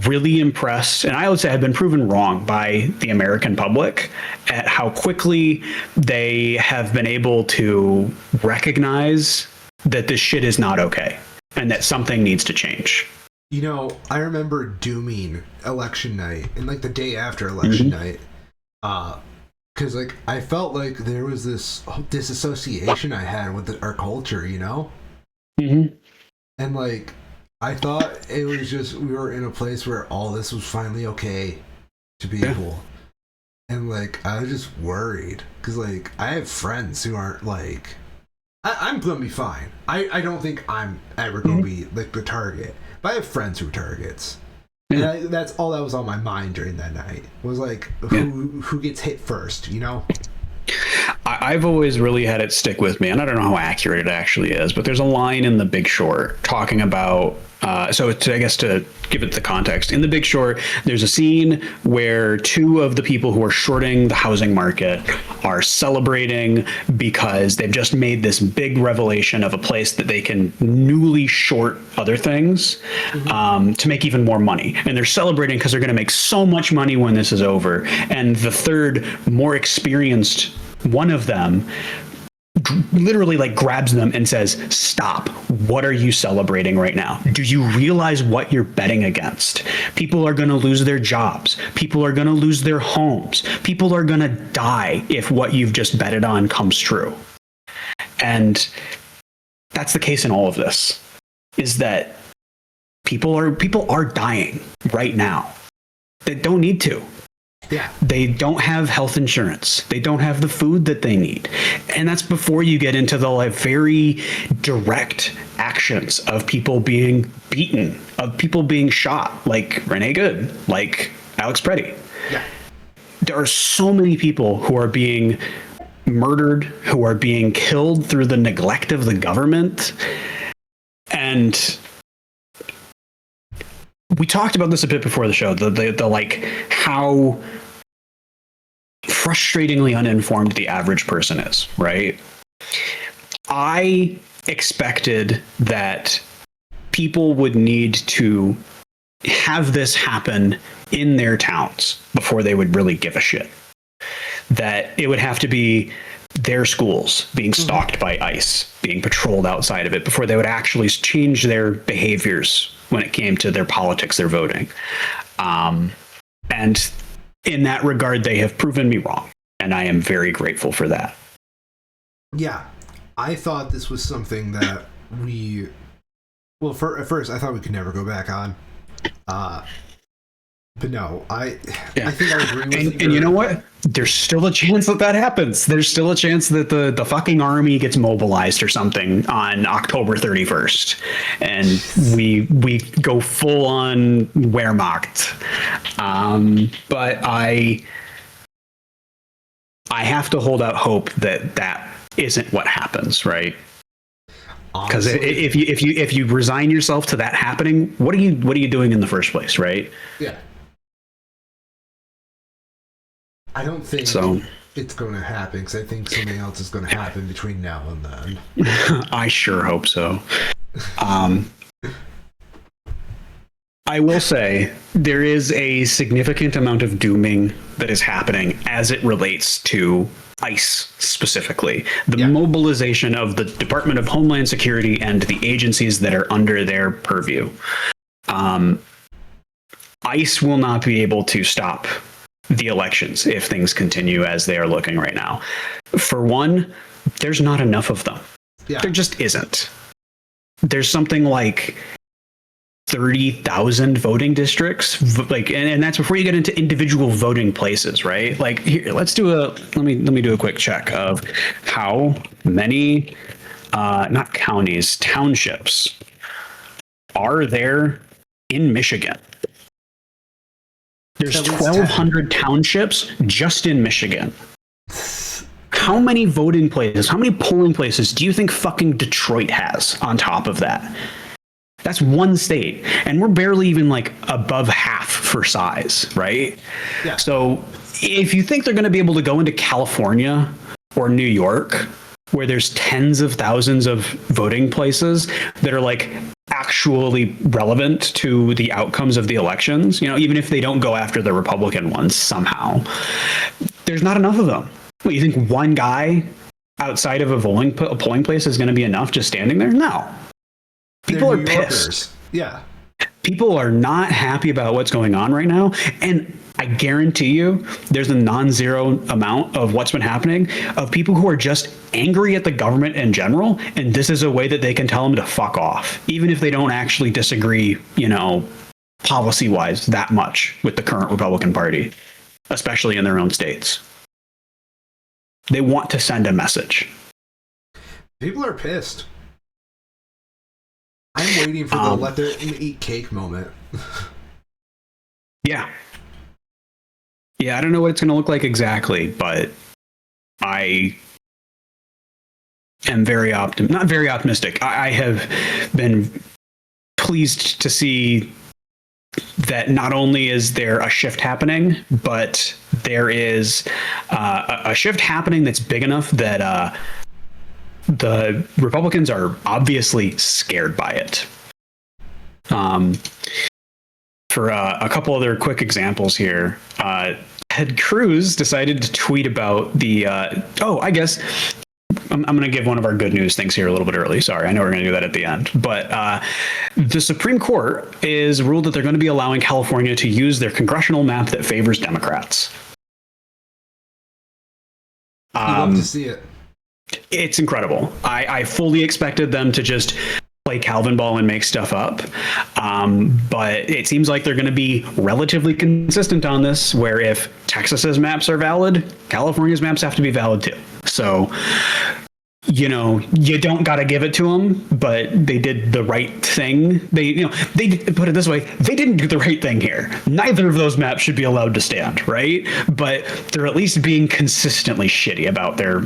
really impressed, and I would say I've been proven wrong by the American public at how quickly they have been able to recognize that this shit is not okay and that something needs to change. You know, I remember dooming election night and like the day after election night, because like I felt like there was this disassociation I had with our culture, you know? Mm-hmm. And like I thought it was just we were in a place where all this was finally okay to people. And like I was just worried because like I have friends who aren't like I'm gonna be fine. I don't think I'm ever gonna be like the target, but I have friends who are targets. And that's all that was on my mind during that night was like who gets hit first, you know? I've always really had it stick with me, and I don't know how accurate it actually is, but there's a line in The Big Short talking about, I guess to give it the context, in The Big Short, there's a scene where two of the people who are shorting the housing market are celebrating because they've just made this big revelation of a place that they can newly short other things to make even more money. And they're celebrating because they're going to make so much money when this is over. And the third, more experienced one of them literally like grabs them and says, "Stop. What are you celebrating right now? Do you realize what you're betting against? People are going to lose their jobs. People are going to lose their homes. People are going to die if what you've just betted on comes true." And that's the case in all of this, is that people are dying right now. They don't need to. Yeah. They don't have health insurance. They don't have the food that they need. And that's before you get into the like very direct actions of people being beaten, of people being shot, like Renee Good, like Alex Preddy. Yeah. There are so many people who are being murdered, who are being killed through the neglect of the government. And we talked about this a bit before the show, the like how frustratingly uninformed the average person is, right? I expected that people would need to have this happen in their towns before they would really give a shit. That it would have to be their schools being stalked by ICE, being patrolled outside of it, before they would actually change their behaviors when it came to their politics, their voting. And in that regard, they have proven me wrong. And I am very grateful for that. Yeah. I thought this was something that we. Well, at first I thought we could never go back on. But no, I think I agree with and you know what? There's still a chance that happens. There's still a chance that the fucking army gets mobilized or something on October 31st, and we go full on Wehrmacht. But I have to hold out hope that isn't what happens, right? Because if you resign yourself to that happening, what are you doing in the first place, right? Yeah. I don't think it's going to happen, because I think something else is going to happen between now and then. I sure hope so. I will say there is a significant amount of dooming that is happening as it relates to ICE specifically. The mobilization of the Department of Homeland Security and the agencies that are under their purview. ICE will not be able to stop the elections if things continue as they are looking right now. For one, there's not enough of them. Yeah. There just isn't. There's something like 30,000 voting districts, and that's before you get into individual voting places, right? Like, here, let me do a quick check of how many not counties, townships are there in Michigan. There's 1,200 townships just in Michigan. How many voting places, how many polling places do you think fucking Detroit has on top of that? That's one state, and we're barely even like above half for size, right? Yeah. So if you think they're going to be able to go into California or New York, where there's tens of thousands of voting places that are like actually relevant to the outcomes of the elections, even if they don't go after the Republican ones somehow, there's not enough of them. What, you think one guy outside of a polling place is going to be enough just standing there? No. People are pissed. Yeah. People are not happy about what's going on right now. And I guarantee you there's a non-zero amount of what's been happening of people who are just angry at the government in general. And this is a way that they can tell them to fuck off, even if they don't actually disagree, policy wise that much with the current Republican Party, especially in their own states. They want to send a message. People are pissed. I'm waiting for the let them eat cake moment. Yeah, I don't know what it's going to look like exactly, but I am not very optimistic. I have been pleased to see that not only is there a shift happening, but there is a shift happening that's big enough that the Republicans are obviously scared by it. For a couple other quick examples here, Ted Cruz decided to tweet about the, I guess I'm going to give one of our good news things here a little bit early. Sorry, I know we're going to do that at the end. But the Supreme Court is ruled that they're going to be allowing California to use their congressional map that favors Democrats. You love to see it. It's incredible. I fully expected them to just play Calvin ball and make stuff up. But it seems like they're going to be relatively consistent on this, where if Texas's maps are valid, California's maps have to be valid too. So, you don't got to give it to them, but they did the right thing. They put it this way, they didn't do the right thing here. Neither of those maps should be allowed to stand, right? But they're at least being consistently shitty about their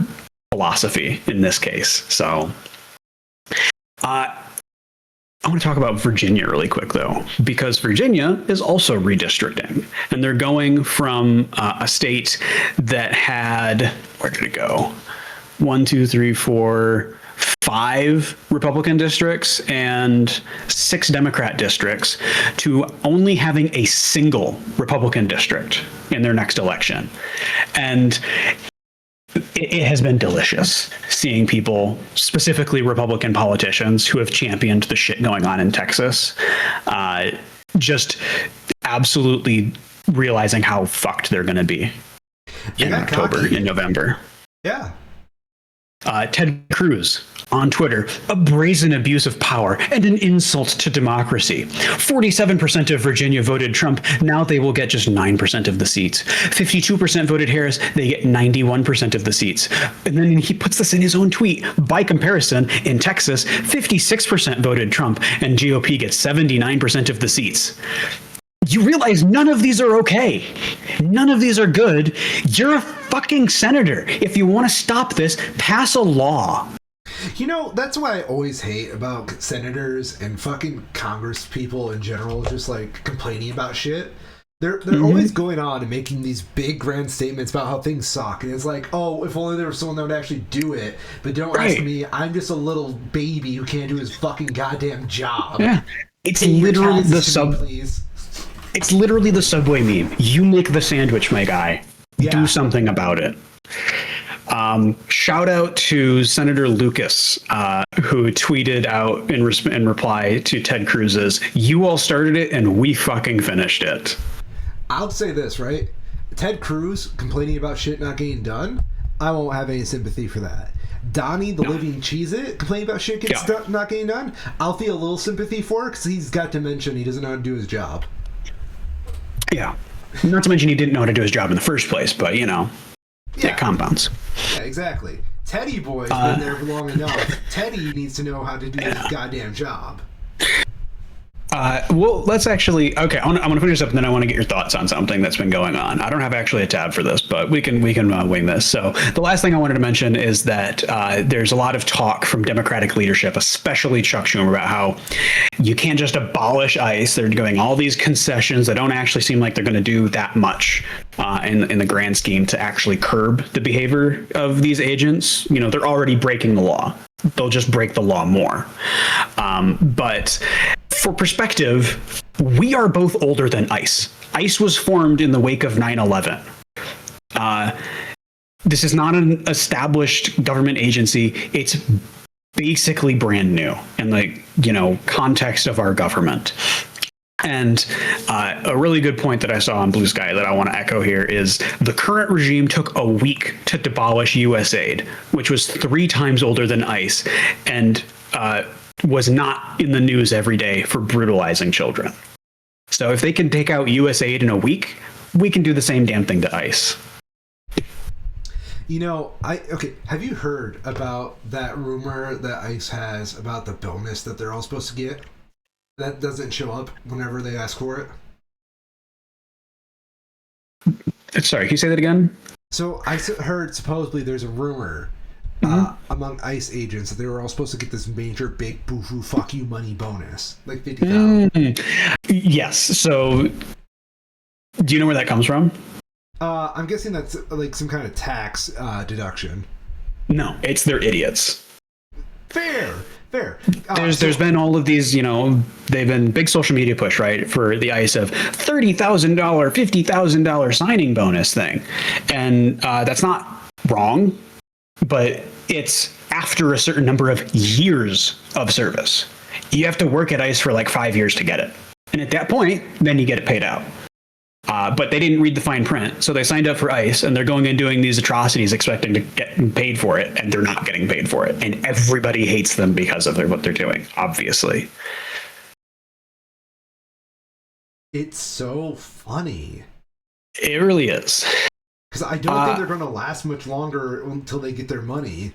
philosophy in this case. So I want to talk about Virginia really quick, though, because Virginia is also redistricting, and they're going from a state that had, where did it go? 1, 2, 3, 4, 5 Republican districts and 6 Democrat districts to only having a single Republican district in their next election. And it has been delicious seeing people, specifically Republican politicians who have championed the shit going on in Texas, just absolutely realizing how fucked they're going to be in October, in November. Yeah. Ted Cruz on Twitter, a brazen abuse of power and an insult to democracy. 47% of Virginia voted Trump. Now they will get just 9% of the seats. 52% voted Harris. They get 91% of the seats. And then he puts this in his own tweet. By comparison, in Texas, 56% voted Trump and GOP gets 79% of the seats. You realize none of these are okay. None of these are good. You're a fucking senator. If you want to stop this, pass a law. You know, that's what I always hate about senators and fucking Congress people in general, just like complaining about shit. They're always going on and making these big grand statements about how things suck. And it's like, oh, if only there was someone that would actually do it. But don't ask me, I'm just a little baby who can't do his fucking goddamn job. Yeah. It's literally It's literally the Subway meme. You make the sandwich, my guy. Yeah. Do something about it. Shout out to Senator Lucas, who tweeted out in reply to Ted Cruz's, "You all started it and we fucking finished it." I'll say this, right? Ted Cruz complaining about shit not getting done, I won't have any sympathy for that. Donnie, the living Cheez-It, complaining about shit not getting done, I'll feel a little sympathy for because he's got dementia and he doesn't know how to do his job. Yeah. Not to mention he didn't know how to do his job in the first place, but, you know, it compounds. Yeah, exactly. Teddy Boy's been there for long enough. Teddy needs to know how to do his goddamn job. Well, let's actually... Okay, I'm going to finish up, and then I want to get your thoughts on something that's been going on. I don't have actually a tab for this, but we can wing this. So the last thing I wanted to mention is that there's a lot of talk from Democratic leadership, especially Chuck Schumer, about how you can't just abolish ICE. They're doing all these concessions that don't actually seem like they're going to do that much in the grand scheme to actually curb the behavior of these agents. You know, they're already breaking the law. They'll just break the law more. But for perspective, we are both older than ICE. ICE was formed in the wake of 9/11. This is not an established government agency. It's basically brand new in the, you know, context of our government. And a really good point that I saw on Blue Sky that I want to echo here is the current regime took a week to abolish USAID, which was 3 times older than ICE, and was not in the news every day for brutalizing children. So if they can take out USAID in a week, we can do the same damn thing to ICE. You know, have you heard about that rumor that ICE has about the bonus that they're all supposed to get? That doesn't show up whenever they ask for it. Sorry, can you say that again? So I heard supposedly there's a rumor among ICE agents that they were all supposed to get this major big boo-hoo fuck you money bonus, like $50,000. Yes. So do you know where that comes from? I'm guessing that's like some kind of tax deduction. No, it's they're idiots. Fair. There's been all of these, you know, they've been big social media push, right, for the ICE of $30,000, $50,000 signing bonus thing. And that's not wrong, but it's after a certain number of years of service. You have to work at ICE for like 5 years to get it. And at that point, then you get it paid out. But they didn't read the fine print, so they signed up for ICE, and they're going and doing these atrocities expecting to get paid for it, and they're not getting paid for it. And everybody hates them because of what they're doing, obviously. It's so funny. It really is. Because I don't think they're going to last much longer until they get their money.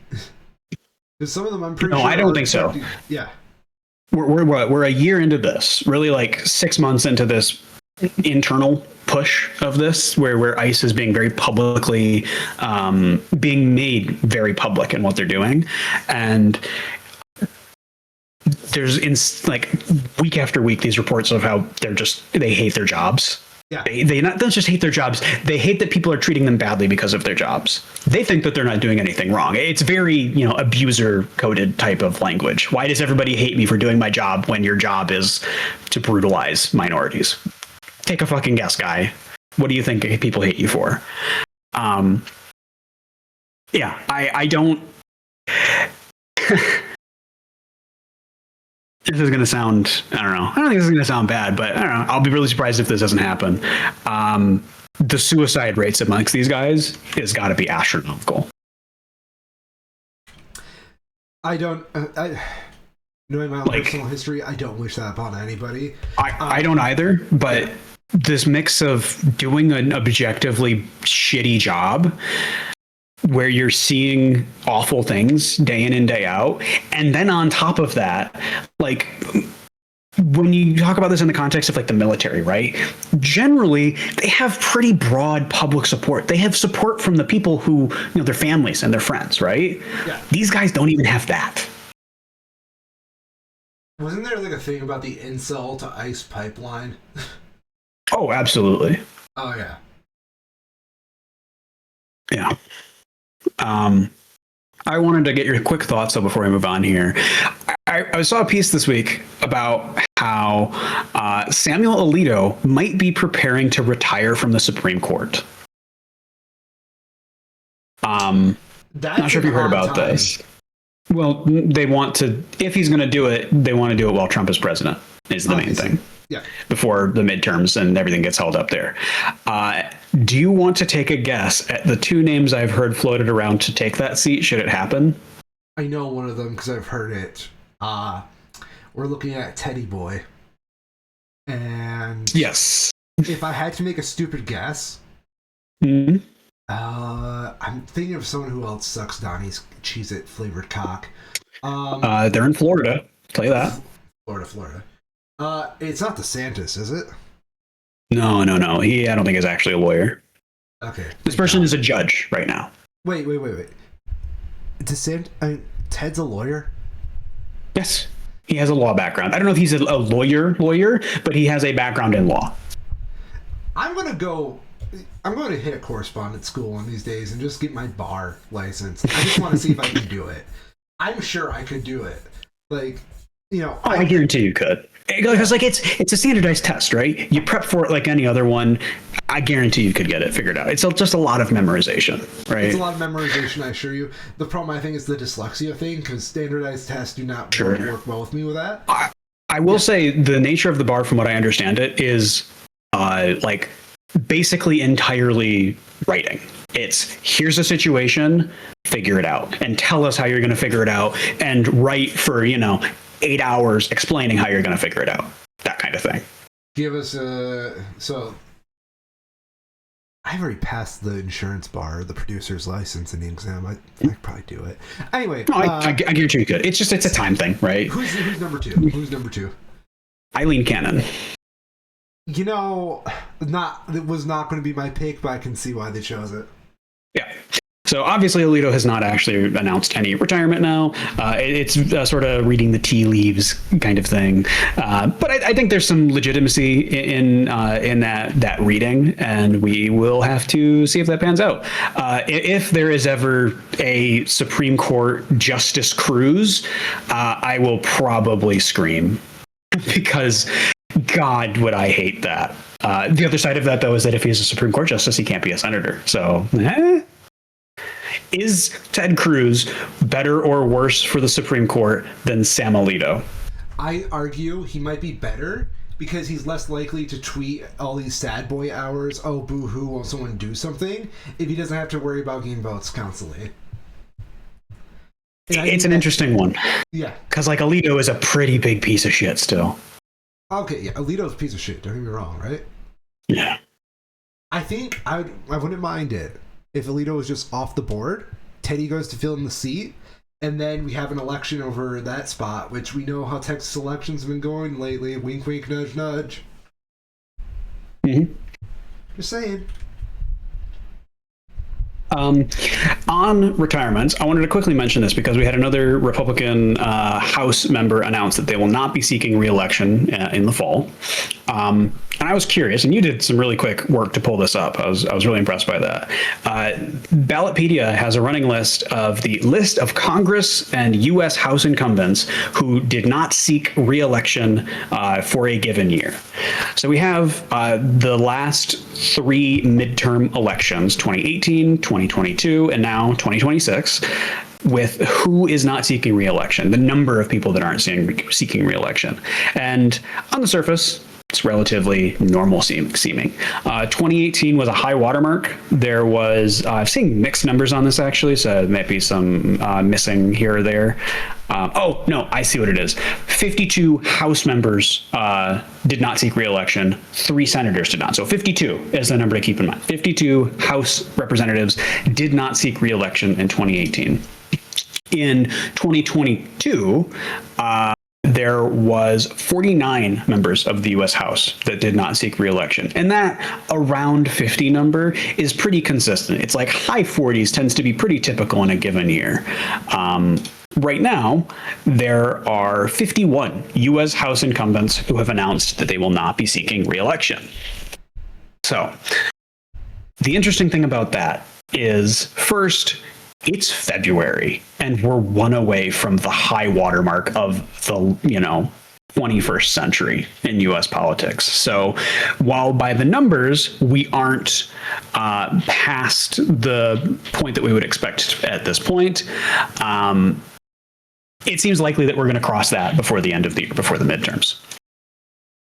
Because some of them, I'm pretty sure... No, I don't think so. Yeah. We're a year into this, really like 6 months into this internal push of this, where ICE is being very publicly being made very public in what they're doing, and there's like week after week these reports of how they hate their jobs. Yeah. They not don't just hate their jobs, they hate that people are treating them badly because of their jobs. They think that they're not doing anything wrong. It's very, you know, abuser coded type of language. Why does everybody hate me for doing my job when your job is to brutalize minorities? Take a fucking guess, guy. What do you think people hate you for? Yeah, I don't... This is going to sound... I don't know. I don't think this is going to sound bad, but I don't know. I'll be really surprised if this doesn't happen. The suicide rates amongst these guys has got to be astronomical. I don't. Knowing my own Like- personal history, I don't wish that upon anybody. I don't either, but this mix of doing an objectively shitty job where you're seeing awful things day in and day out, and then on top of that, like when you talk about this in the context of like the military, right? Generally, they have pretty broad public support. They have support from the people who, their families and their friends, right? Yeah. These guys don't even have that. Wasn't there like a thing about the incel to ICE pipeline? Oh, absolutely. Oh yeah. Yeah. I wanted to get your quick thoughts though before we move on here. I saw a piece this week about how Samuel Alito might be preparing to retire from the Supreme Court. That's Not sure if you heard about this. Well, they want to, if he's going to do it, they want to do it while Trump is president, is the main thing. Yeah. Before the midterms and everything gets held up there. Do you want to take a guess at the two names I've heard floated around to take that seat, should it happen? I know one of them because I've heard it. We're looking at Teddy Boy. And Yes. if I had to make a stupid guess, Mm-hmm. I'm thinking of someone who else sucks Donnie's Cheez-It flavored cock. They're in Florida. Tell you that. Florida. It's not DeSantis, is it? No. He, I don't think, is actually a lawyer. Okay. This person is a judge right now. Wait. Ted's a lawyer? Yes. He has a law background. I don't know if he's a lawyer, but he has a background in law. I'm going to hit a correspondence school one of these days and just get my bar license. I just want to see if I can do it. I'm sure I could do it. Like, I guarantee you could. Because it's a standardized test, right? You prep for it like any other one. I guarantee you could get it figured out. It's just a lot of memorization, right? It's a lot of memorization, I assure you. The problem, I think, is the dyslexia thing, because standardized tests do not work well with me with that. I will say the nature of the bar, from what I understand it, is basically entirely writing. It's here's a situation, figure it out, and tell us how you're going to figure it out, and write for 8 hours explaining how you're going to figure it out. That kind of thing. Give us so I've already passed the insurance bar, the producer's licensing exam. I could probably do it. Anyway, I guarantee you could. It's a time thing, right? Who's number two? Eileen Cannon. It was not going to be my pick, but I can see why they chose it. Yeah. So obviously Alito has not actually announced any retirement now. It's sort of reading the tea leaves kind of thing. But I think there's some legitimacy in that reading, and we will have to see if that pans out. If there is ever a Supreme Court Justice Cruz, I will probably scream because God, would I hate that. The other side of that, though, is that if he's a Supreme Court justice, he can't be a senator. So, Is Ted Cruz better or worse for the Supreme Court than Sam Alito? I argue he might be better because he's less likely to tweet all these sad boy hours, oh, boo-hoo, won't someone do something, if he doesn't have to worry about getting votes constantly. It's an interesting one. Yeah. Because, Alito is a pretty big piece of shit still. Okay, yeah, Alito's a piece of shit, don't get me wrong, right? Yeah. I think I wouldn't mind it if Alito was just off the board, Teddy goes to fill in the seat, and then we have an election over that spot, which we know how Texas elections have been going lately. Wink, wink, nudge, nudge. Mm-hmm. Just saying. On retirements, I wanted to quickly mention this because we had another Republican House member announce that they will not be seeking re-election in the fall. And I was curious, and you did some really quick work to pull this up. I was really impressed by that. Ballotpedia has a running list of the list of Congress and U.S. House incumbents who did not seek re-election for a given year. So we have the last three midterm elections, 2018, 2022, and now 2026. With who is not seeking re-election, the number of people that aren't seeking re-election. And on the surface, it's relatively normal seeming. 2018 was a high watermark. There was, I've seen mixed numbers on this actually, so there might be some missing here or there. Oh, no, I see what it is. 52 House members did not seek re-election. 3 senators did not. So 52 is the number to keep in mind. 52 House representatives did not seek re-election in 2018. In 2022, there was 49 members of the U.S. House that did not seek re-election. And that around 50 number is pretty consistent. It's like high 40s tends to be pretty typical in a given year. Right now, there are 51 U.S. House incumbents who have announced that they will not be seeking re-election. So the interesting thing about that is, first, it's February, and we're one away from the high watermark of the, 21st century in U.S. politics. So while by the numbers, we aren't past the point that we would expect at this point, it seems likely that we're going to cross that before the end of the year, before the midterms.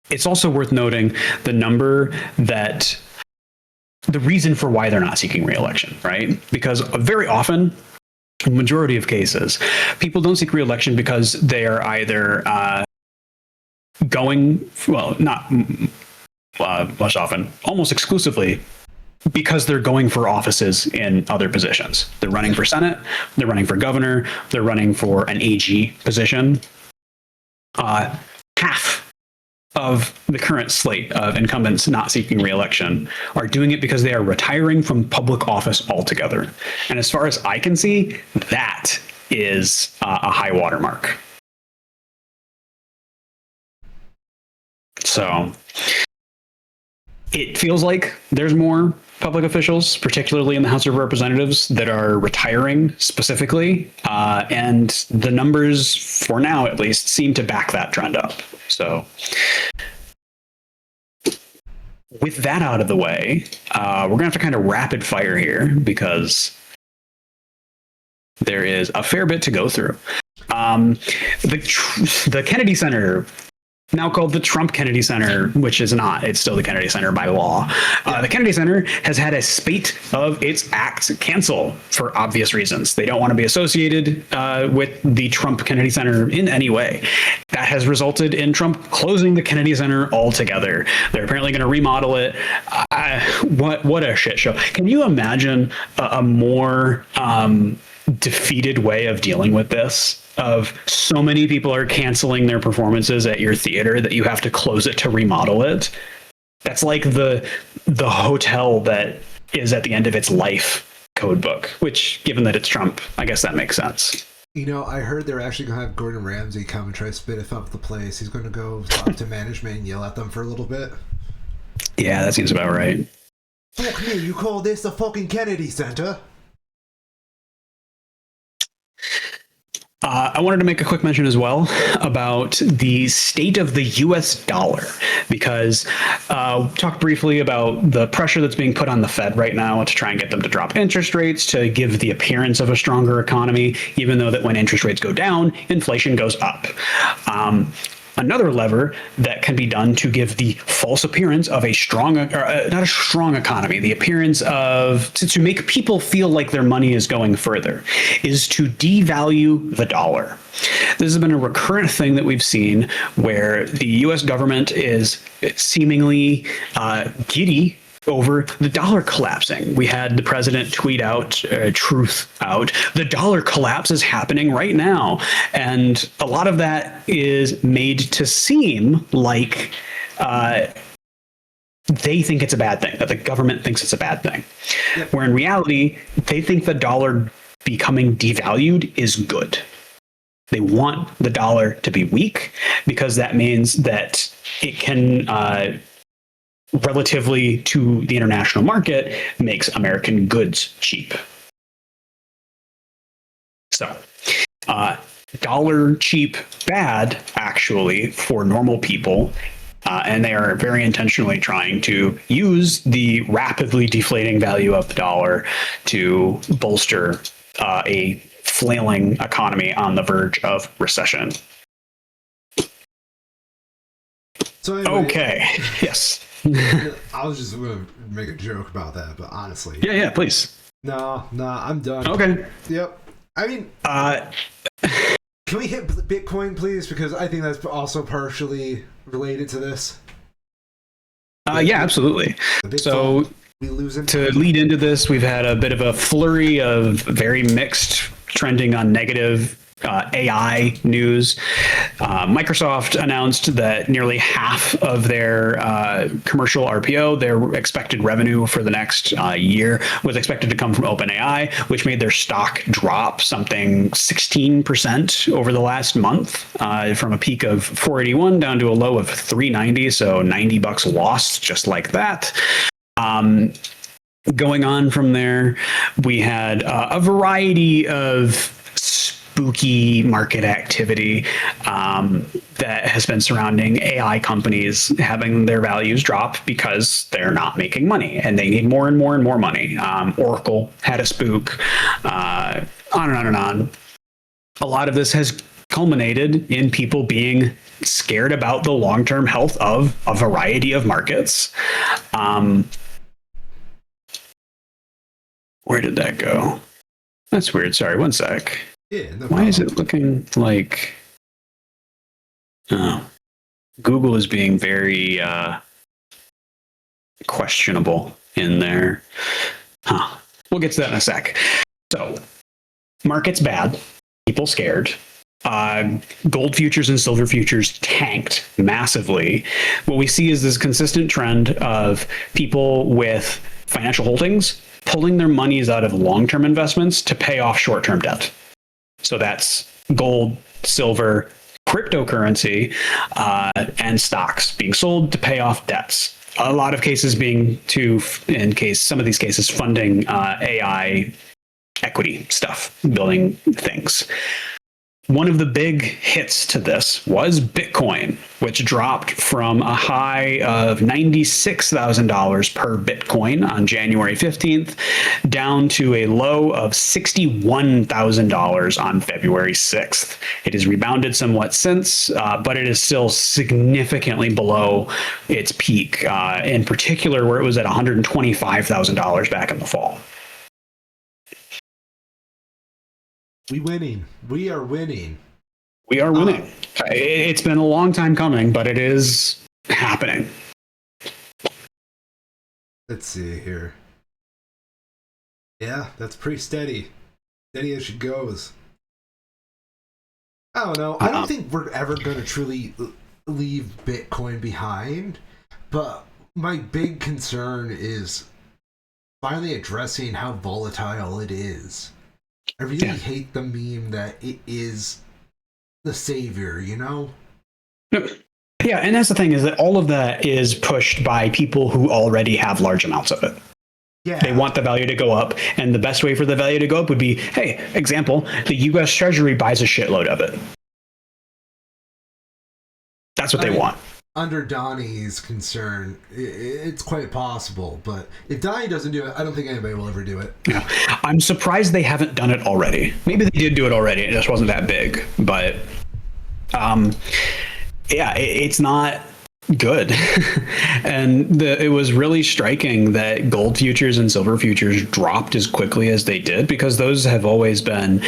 It's also worth noting the number that the reason for why they're not seeking re-election, right? Because very often, the majority of cases, people don't seek re-election because they're either not most often, almost exclusively, because they're going for offices in other positions. They're running for Senate, they're running for governor, they're running for an AG position. Half of the current slate of incumbents not seeking re-election are doing it because they are retiring from public office altogether. And as far as I can see, that is a high watermark. So it feels like there's more public officials, particularly in the House of Representatives, that are retiring specifically. And the numbers, for now at least, seem to back that trend up. So with that out of the way, we're going to have to kind of rapid fire here because there is a fair bit to go through. The Kennedy Center, now called the Trump Kennedy Center, which is not, it's still the Kennedy Center by law. The Kennedy Center has had a spate of its acts canceled for obvious reasons. They don't want to be associated with the Trump Kennedy Center in any way. That has resulted in Trump closing the Kennedy Center altogether. They're apparently going to remodel it. What a shit show. Can you imagine a more defeated way of dealing with this? Of so many people are canceling their performances at your theater that you have to close it to remodel it. That's like the hotel that is at the end of its life code book, which, given that it's Trump, I guess that makes sense. I heard they're actually going to have Gordon Ramsay come and try to spit up the place. He's going to go talk to management and yell at them for a little bit. Yeah, that seems about right. Fuck me, you call this the fucking Kennedy Center? I wanted to make a quick mention as well about the state of the U.S. dollar, because talked briefly about the pressure that's being put on the Fed right now to try and get them to drop interest rates to give the appearance of a stronger economy, even though that when interest rates go down, inflation goes up. Another lever that can be done to give the false appearance of a strong, not a strong economy, the appearance of, to make people feel like their money is going further, is to devalue the dollar. This has been a recurrent thing that we've seen where the U.S. government is seemingly giddy over the dollar collapsing. We had the president tweet out, truth out, the dollar collapse is happening right now. And a lot of that is made to seem like they think it's a bad thing, that the government thinks it's a bad thing. Yep. Where in reality, they think the dollar becoming devalued is good. They want the dollar to be weak because that means that it can relatively to the international market, makes American goods cheap. So, dollar cheap bad, actually, for normal people. And they are very intentionally trying to use the rapidly deflating value of the dollar to bolster a flailing economy on the verge of recession. So anyway, okay. Yes. I was just going to make a joke about that, but honestly. Yeah, please. No, I'm done. Okay. Yep. I mean, Can we hit Bitcoin, please? Because I think that's also partially related to this. Yeah, absolutely. So we lose to lead into this, we've had a bit of a flurry of very mixed trending on negative AI news. Microsoft announced that nearly half of their commercial RPO, their expected revenue for the next year, was expected to come from OpenAI, which made their stock drop something 16% over the last month, from a peak of 481 down to a low of 390. So $90 lost just like that. Going on from there, we had a variety of spooky market activity that has been surrounding AI companies having their values drop because they're not making money and they need more and more and more money. Oracle had a spook, on and on and on. A lot of this has culminated in people being scared about the long-term health of a variety of markets. Where did that go? That's weird. Sorry, one sec. Yeah, no Why is it looking like... Oh, Google is being very questionable in there. Huh. We'll get to that in a sec. So, market's bad. People scared. Gold futures and silver futures tanked massively. What we see is this consistent trend of people with financial holdings pulling their monies out of long-term investments to pay off short-term debt. So that's gold, silver, cryptocurrency, and stocks being sold to pay off debts. A lot of cases being some of these cases, funding AI equity stuff, building things. One of the big hits to this was Bitcoin, which dropped from a high of $96,000 per Bitcoin on January 15th down to a low of $61,000 on February 6th. It has rebounded somewhat since, but it is still significantly below its peak, in particular where it was at $125,000 back in the fall. We winning. We are winning. We are winning. It's been a long time coming, but it is happening. Let's see here. Yeah, that's pretty steady. Steady as she goes. I don't know. I don't think we're ever going to truly leave Bitcoin behind, but my big concern is finally addressing how volatile it is. I really hate the meme that it is the savior, you know? Yeah, and that's the thing, is that all of that is pushed by people who already have large amounts of it. Yeah. They want the value to go up, and the best way for the value to go up would be, hey, example, the US Treasury buys a shitload of it. That's what they want. Under Donnie's concern, it's quite possible, but if Donnie doesn't do it, I don't think anybody will ever do it. Yeah. I'm surprised they haven't done it already. Maybe they did do it already, it just wasn't that big, but it's not good. And it was really striking that gold futures and silver futures dropped as quickly as they did, because those have always been,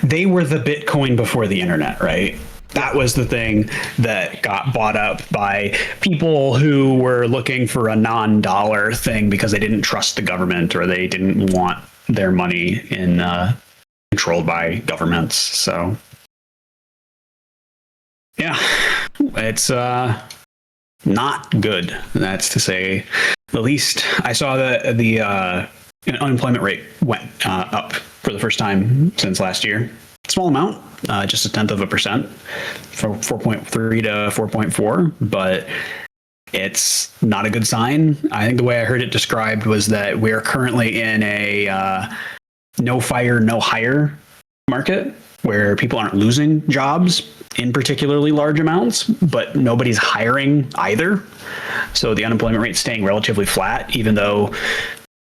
they were the Bitcoin before the internet, right? That was the thing that got bought up by people who were looking for a non-dollar thing because they didn't trust the government, or they didn't want their money controlled by governments. So, yeah, it's not good. That's to say the least. I saw that the unemployment rate went up for the first time since last year. Small amount, just 0.1%, from 4.3 to 4.4, but it's not a good sign. I think the way I heard it described was that we're currently in a no fire, no hire market where people aren't losing jobs in particularly large amounts, but nobody's hiring either. So the unemployment rate's staying relatively flat, even though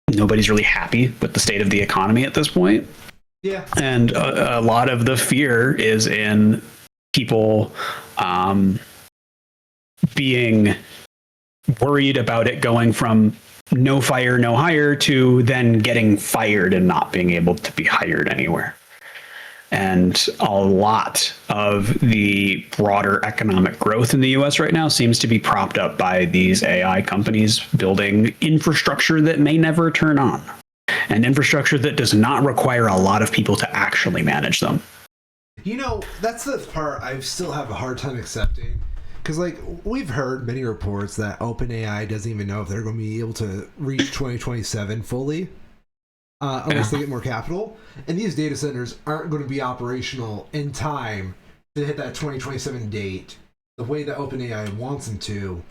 nobody's really happy with the state of the economy at this point. Yeah. And a lot of the fear is in people being worried about it going from no fire, no hire to then getting fired and not being able to be hired anywhere. And a lot of the broader economic growth in the US right now seems to be propped up by these AI companies building infrastructure that may never turn on, and infrastructure that does not require a lot of people to actually manage them. You know, that's the part I still have a hard time accepting. Because, like, we've heard many reports that OpenAI doesn't even know if they're going to be able to reach 2027 fully. Unless they get more capital. And these data centers aren't going to be operational in time to hit that 2027 date the way that OpenAI wants them to.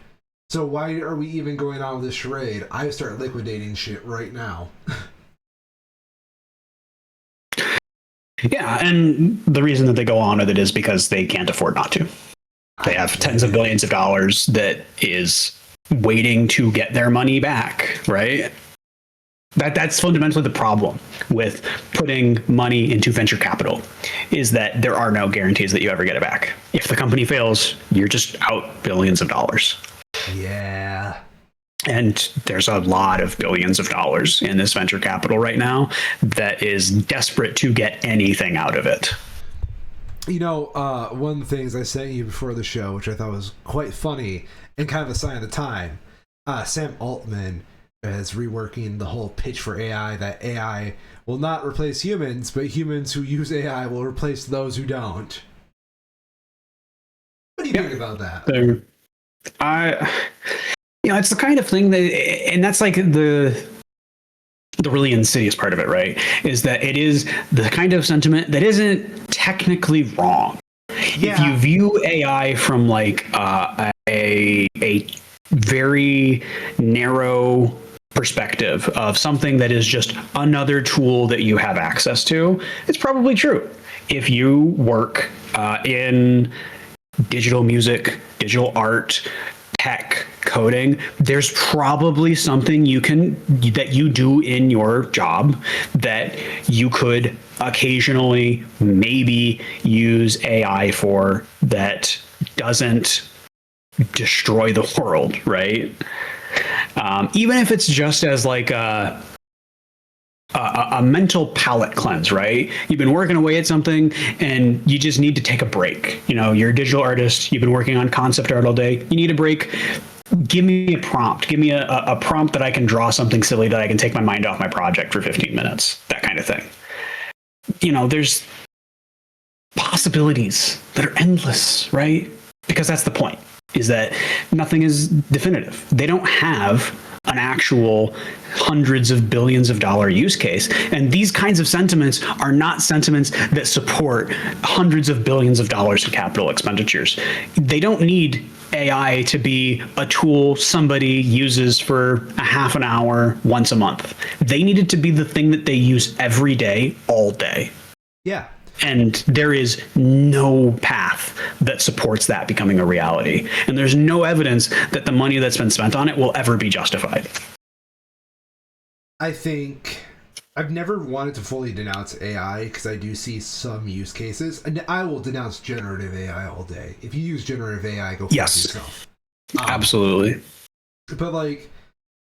So why are we even going on with this charade? I start liquidating shit right now. Yeah, and the reason that they go on with it is because they can't afford not to. They have tens of billions of dollars that is waiting to get their money back, right? That's fundamentally the problem with putting money into venture capital, is that there are no guarantees that you ever get it back. If the company fails, you're just out billions of dollars. Yeah. And there's a lot of billions of dollars in this venture capital right now that is desperate to get anything out of it. You know, one of the things I sent you before the show, which I thought was quite funny and kind of a sign of the time, Sam Altman is reworking the whole pitch for AI, that AI will not replace humans, but humans who use AI will replace those who don't. What do you think about that? It's the kind of thing that, and that's like the really insidious part of it, right? Is that it is the kind of sentiment that isn't technically wrong. Yeah. If you view AI from like a very narrow perspective of something that is just another tool that you have access to, it's probably true. If you work in digital music, digital art, tech, coding, there's probably something that you do in your job that you could occasionally maybe use AI for that doesn't destroy the world, right? Even if it's just as like a mental palate cleanse, right? You've been working away at something and you just need to take a break. You know, you're a digital artist, you've been working on concept art all day, you need a break. Give me a prompt. Give me a prompt that I can draw something silly that I can take my mind off my project for 15 minutes, that kind of thing. You know, there's possibilities that are endless, right? Because that's the point, is that nothing is definitive. They don't have an actual hundreds of billions of dollar use case. And these kinds of sentiments are not sentiments that support hundreds of billions of dollars in capital expenditures. They don't need AI to be a tool somebody uses for a half an hour once a month. They need it to be the thing that they use every day, all day. Yeah. And there is no path that supports that becoming a reality. And there's no evidence that the money that's been spent on it will ever be justified. I think I've never wanted to fully denounce AI because I do see some use cases. And I will denounce generative AI all day. If you use generative AI, go fuck yourself. Absolutely. But, like,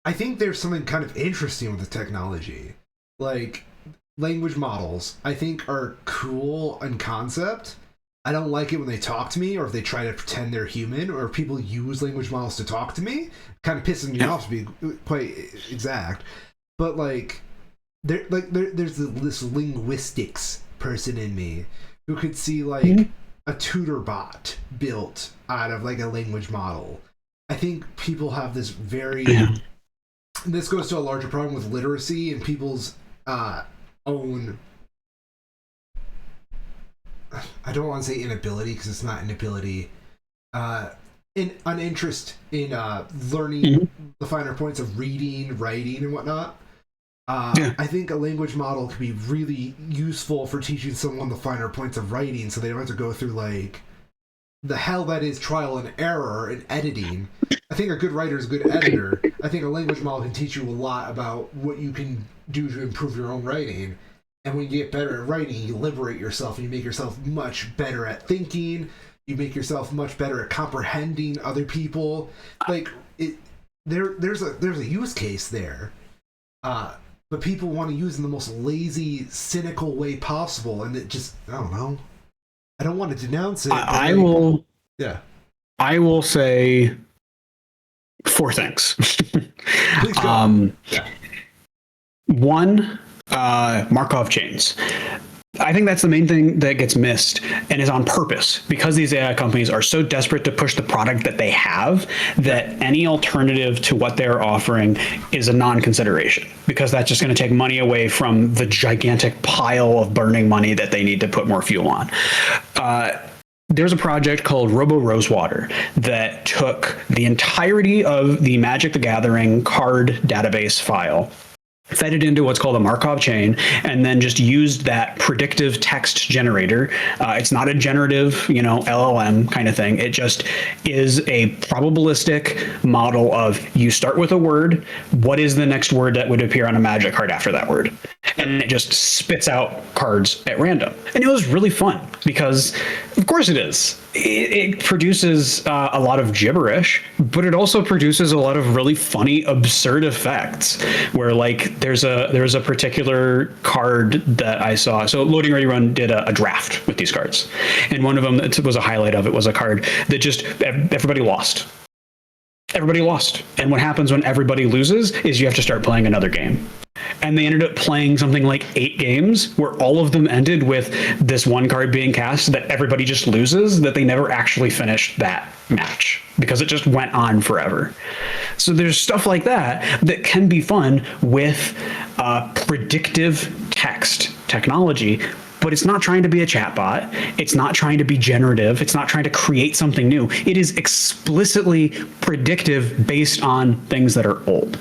I think there's something kind of interesting with the technology. Like, language models, I think, are cool in concept. I don't like it when they talk to me, or if they try to pretend they're human, or if people use language models to talk to me. It kind of pisses me off, to be quite exact. But like, there's this linguistics person in me who could see like a tutor bot built out of like a language model. I think people have this very. This goes to a larger problem with literacy and people's own, I don't want to say inability because it's not inability, an interest in learning the finer points of reading, writing, and whatnot. I think a language model could be really useful for teaching someone the finer points of writing, so they don't have to go through like the hell that is trial and error in editing. I think a good writer is a good editor. I think a language model can teach you a lot about what you can do to improve your own writing. And when you get better at writing, you liberate yourself and you make yourself much better at thinking. You make yourself much better at comprehending other people. Like there's a use case there. but people want to use it in the most lazy, cynical way possible, and it just, I don't know. I don't want to denounce it. I will. Yeah. I will say 4 things. Please go. Yeah. One, Markov chains. I think that's the main thing that gets missed and is on purpose, because these AI companies are so desperate to push the product that they have that any alternative to what they're offering is a non-consideration, because that's just going to take money away from the gigantic pile of burning money that they need to put more fuel on. There's a project called Robo Rosewater that took the entirety of the Magic the Gathering card database file, fed it into what's called a Markov chain, and then just used that predictive text generator. It's not a generative, LLM kind of thing. It just is a probabilistic model of, you start with a word, what is the next word that would appear on a Magic card after that word? And it just spits out cards at random. And it was really fun because, of course it is. It produces a lot of gibberish, but it also produces a lot of really funny, absurd effects. Where there's a particular card that I saw. So Loading Ready Run did a draft with these cards, and one of them that was a highlight of it was a card that just everybody lost. Everybody lost. And what happens when everybody loses is you have to start playing another game. And they ended up playing something like 8 games where all of them ended with this one card being cast that everybody just loses, that they never actually finished that match because it just went on forever. So there's stuff like that that can be fun with predictive text technology. But it's not trying to be a chatbot. It's not trying to be generative. It's not trying to create something new. It is explicitly predictive based on things that are old.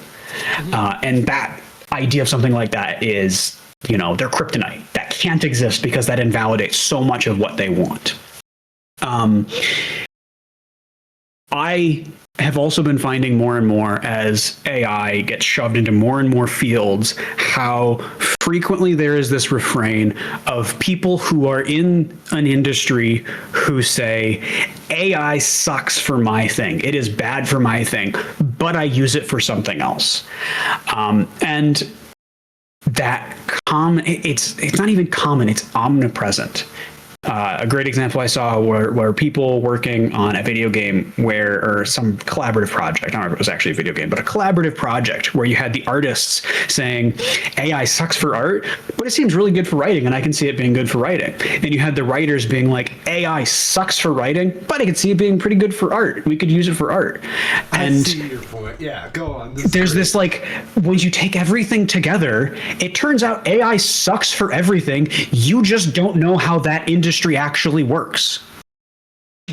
And that idea of something like that is, their kryptonite. That can't exist because that invalidates so much of what they want. I have also been finding more and more, as AI gets shoved into more and more fields, how frequently there is this refrain of people who are in an industry who say, AI sucks for my thing. It is bad for my thing, but I use it for something else. And that it's not even common, it's omnipresent. A great example I saw were people working on a video game or some collaborative project. I don't know if it was actually a video game, but a collaborative project where you had the artists saying, AI sucks for art, but it seems really good for writing, and I can see it being good for writing. And you had the writers being like, AI sucks for writing, but I can see it being pretty good for art. We could use it for art. And I see your point. Yeah, go on. There's this when you take everything together, it turns out AI sucks for everything. You just don't know how that industry actually works.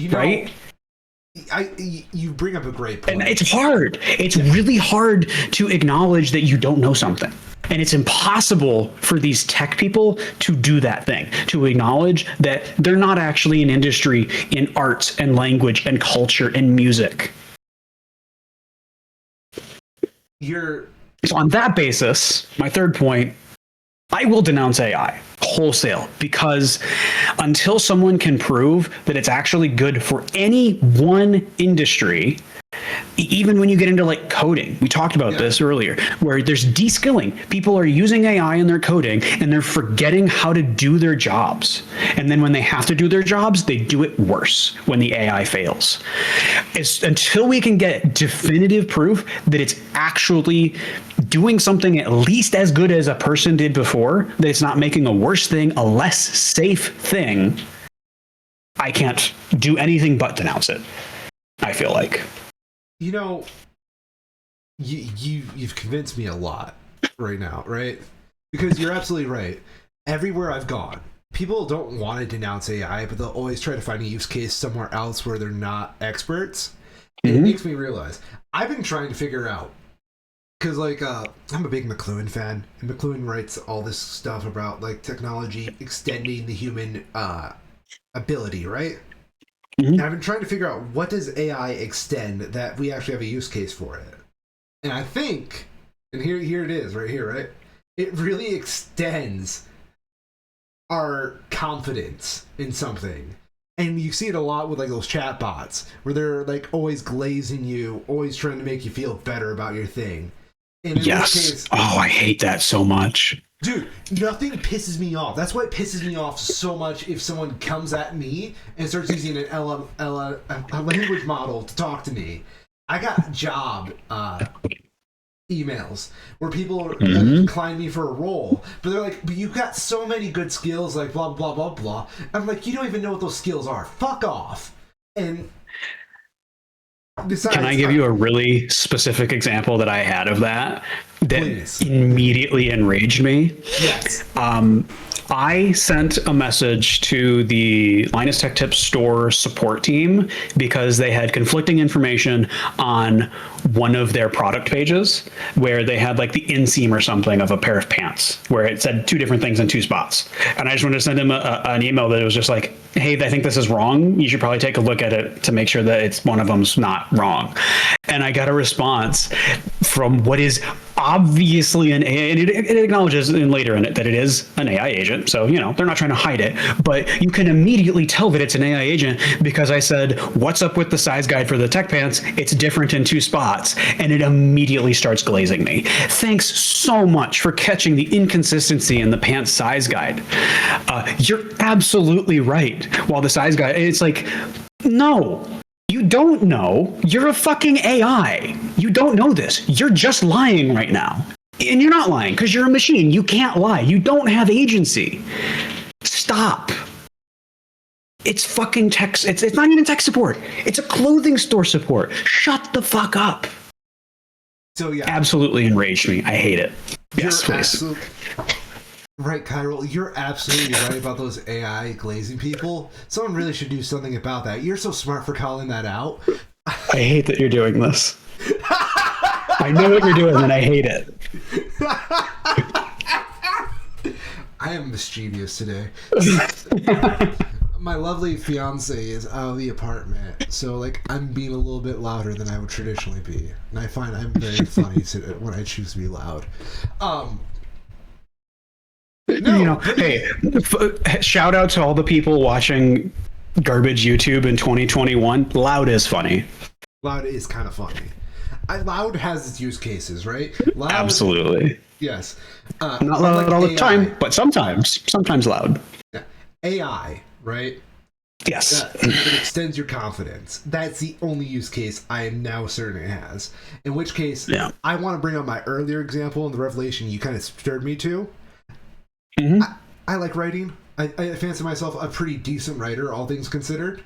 Right? You bring up a great point. And it's hard. It's really hard to acknowledge that you don't know something. And it's impossible for these tech people to do that thing, to acknowledge that they're not actually an industry in arts and language and culture and music. So on that basis, my third point, I will denounce AI wholesale, because until someone can prove that it's actually good for any one industry, even when you get into coding, we talked about this earlier, where there's de-skilling. People are using AI in their coding and they're forgetting how to do their jobs. And then when they have to do their jobs, they do it worse when the AI fails. Until we can get definitive proof that it's actually doing something at least as good as a person did before, that it's not making a worse thing, a less safe thing, I can't do anything but denounce it, I feel like. You've convinced me a lot right now, right? Because you're absolutely right. Everywhere I've gone, people don't want to denounce AI, but they'll always try to find a use case somewhere else where they're not experts. And it makes me realize I've been trying to figure out, because I'm a big McLuhan fan, and McLuhan writes all this stuff about technology extending the human ability, right? And I've been trying to figure out, what does AI extend that we actually have a use case for it? And I think, and here it is right here, right? It really extends our confidence in something. And you see it a lot with those chat bots where they're always glazing you, always trying to make you feel better about your thing. And in Yes. which case, Oh, I hate that so much. dude, nothing pisses me off. That's why it pisses me off so much if someone comes at me and starts using an a language model to talk to me. I got job emails where people decline me for a role, but they're like, but you've got so many good skills, like blah, blah, blah, blah. I'm like, you don't even know what those skills are. Fuck off. And besides, can I give you a really specific example that I had of that Please. immediately enraged me? Yes. I sent a message to the Linus Tech Tips store support team because they had conflicting information on one of their product pages where they had like the inseam or something of a pair of pants where it said two different things in two spots. And I just wanted to send him an email that was just like, hey, I think this is wrong. You should probably take a look at it to make sure that it's one of them's not wrong. And I got a response from what is obviously an AI, and it acknowledges later in it that it is an AI agent. So, you know, they're not trying to hide it, but you can immediately tell that it's an AI agent because I said, what's up with the size guide for the tech pants? It's different in two spots. And it immediately starts glazing me. Thanks so much for catching the inconsistency in the pants size guide. You're absolutely right. While the size guide, it's like, no. You don't know. You're a fucking AI. You don't know this. You're just lying right now. And you're not lying because you're a machine. You can't lie. You don't have agency. Stop. It's fucking tech. It's not even tech support. It's a clothing store support. Shut the fuck up. So yeah. Absolutely enraged me. I hate it. Yes, please. Right, Kyril, you're absolutely right about those AI glazing people. Someone really should do something about that. You're so smart for calling that out. I hate that you're doing this. I know what you're doing and I hate it. I am mischievous today. My lovely fiance is out of the apartment, so like I'm being a little bit louder than I would traditionally be. And I find I'm very funny when I choose to be loud. No, you know, hey, shout out to all the people watching garbage YouTube in 2021. Loud is funny. Loud is kind of funny. Loud has its use cases, right? Loud, absolutely. Yes. Not loud all the time, but sometimes loud. AI, right? Yes. It extends your confidence. That's the only use case I am now certain it has. In which case, I want to bring up my earlier example in the revelation you kind of stirred me to. Mm-hmm. I like writing. I fancy myself a pretty decent writer, all things considered.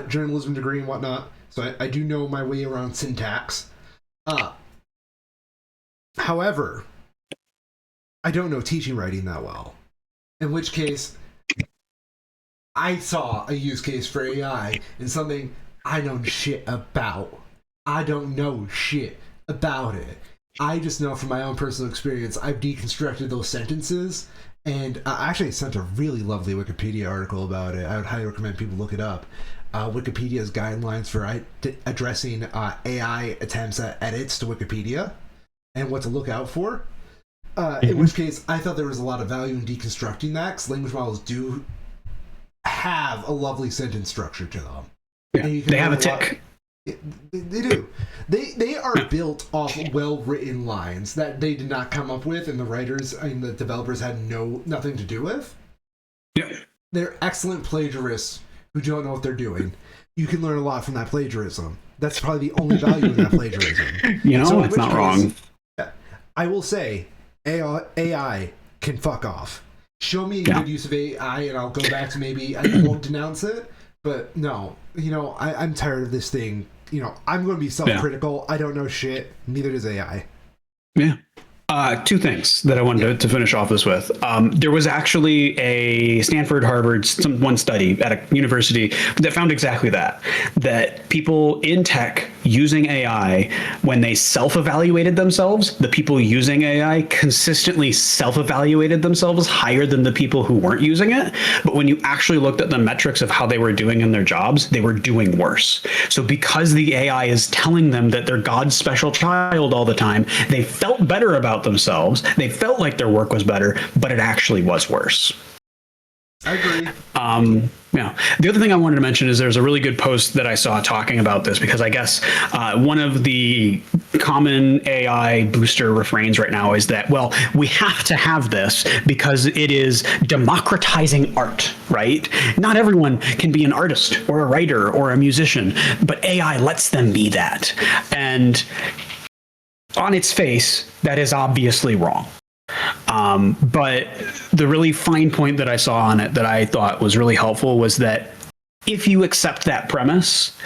Journalism degree and whatnot. So I do know my way around syntax. However, I don't know teaching writing that well. In which case, I saw a use case for AI in something I know shit about. I don't know shit about it. I just know from my own personal experience, I've deconstructed those sentences, and I actually sent a really lovely Wikipedia article about it. I would highly recommend people look it up. Wikipedia's guidelines for addressing AI attempts at edits to Wikipedia and what to look out for. In which case, I thought there was a lot of value in deconstructing that, because language models do have a lovely sentence structure to them. Yeah, they have a tick. They do. They are built off well-written lines that they did not come up with, and the writers and the developers had nothing to do with. Yeah. They're excellent plagiarists who don't know what they're doing. You can learn a lot from that plagiarism. That's probably the only value in that plagiarism. You know, so it's not wrong. I will say, AI can fuck off. Show me a good use of AI, and I'll go back to maybe I won't denounce it. But no, you know, I'm tired of this thing. You know, I'm going to be self-critical. I don't know shit. Neither does AI. Yeah. Two things that I wanted to finish off this with. There was actually a Stanford, Harvard, one study at a university that found exactly that people in tech using AI, when they self-evaluated themselves, the people using AI consistently self-evaluated themselves higher than the people who weren't using it. But when you actually looked at the metrics of how they were doing in their jobs, they were doing worse. So because the AI is telling them that they're God's special child all the time, they felt better about themselves. They felt like their work was better, but it actually was worse. I agree. Yeah. The other thing I wanted to mention is there's a really good post that I saw talking about this, because I guess one of the common AI booster refrains right now is that, well, we have to have this because it is democratizing art, right? Not everyone can be an artist or a writer or a musician, but AI lets them be that. And on its face, that is obviously wrong. But the really fine point that I saw on it that I thought was really helpful was that if you accept that premise,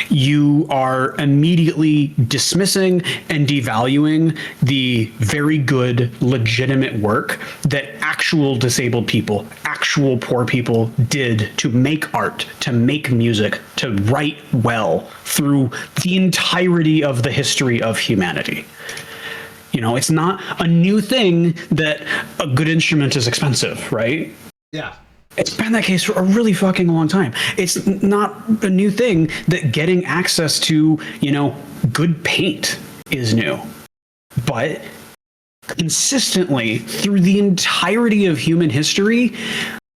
you are immediately dismissing and devaluing the very good, legitimate work that actual disabled people, actual poor people did to make art, to make music, to write well through the entirety of the history of humanity. You know, it's not a new thing that a good instrument is expensive, right? Yeah. It's been that case for a really fucking long time. It's not a new thing that getting access to, you know, good paint is new. But consistently through the entirety of human history,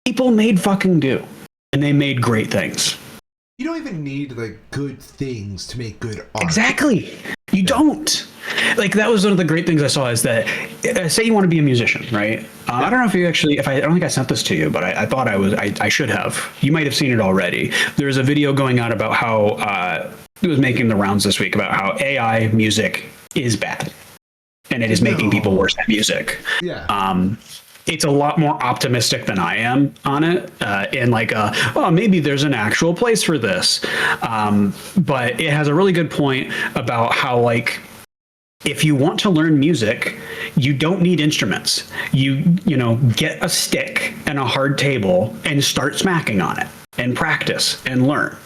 people made fucking do. And they made great things. You don't even need like good things to make good art. Exactly. You don't. Like, that was one of the great things I saw is that, say you want to be a musician, right? I don't know if you actually, I don't think I sent this to you, but I thought I should have. You might have seen it already. There's a video going out about how, it was making the rounds this week about how AI music is bad. And it is making people worse at music. Yeah. It's a lot more optimistic than I am on it, in like maybe there's an actual place for this. But it has a really good point about how, like, if you want to learn music, you don't need instruments. You know, get a stick and a hard table and start smacking on it and practice and learn,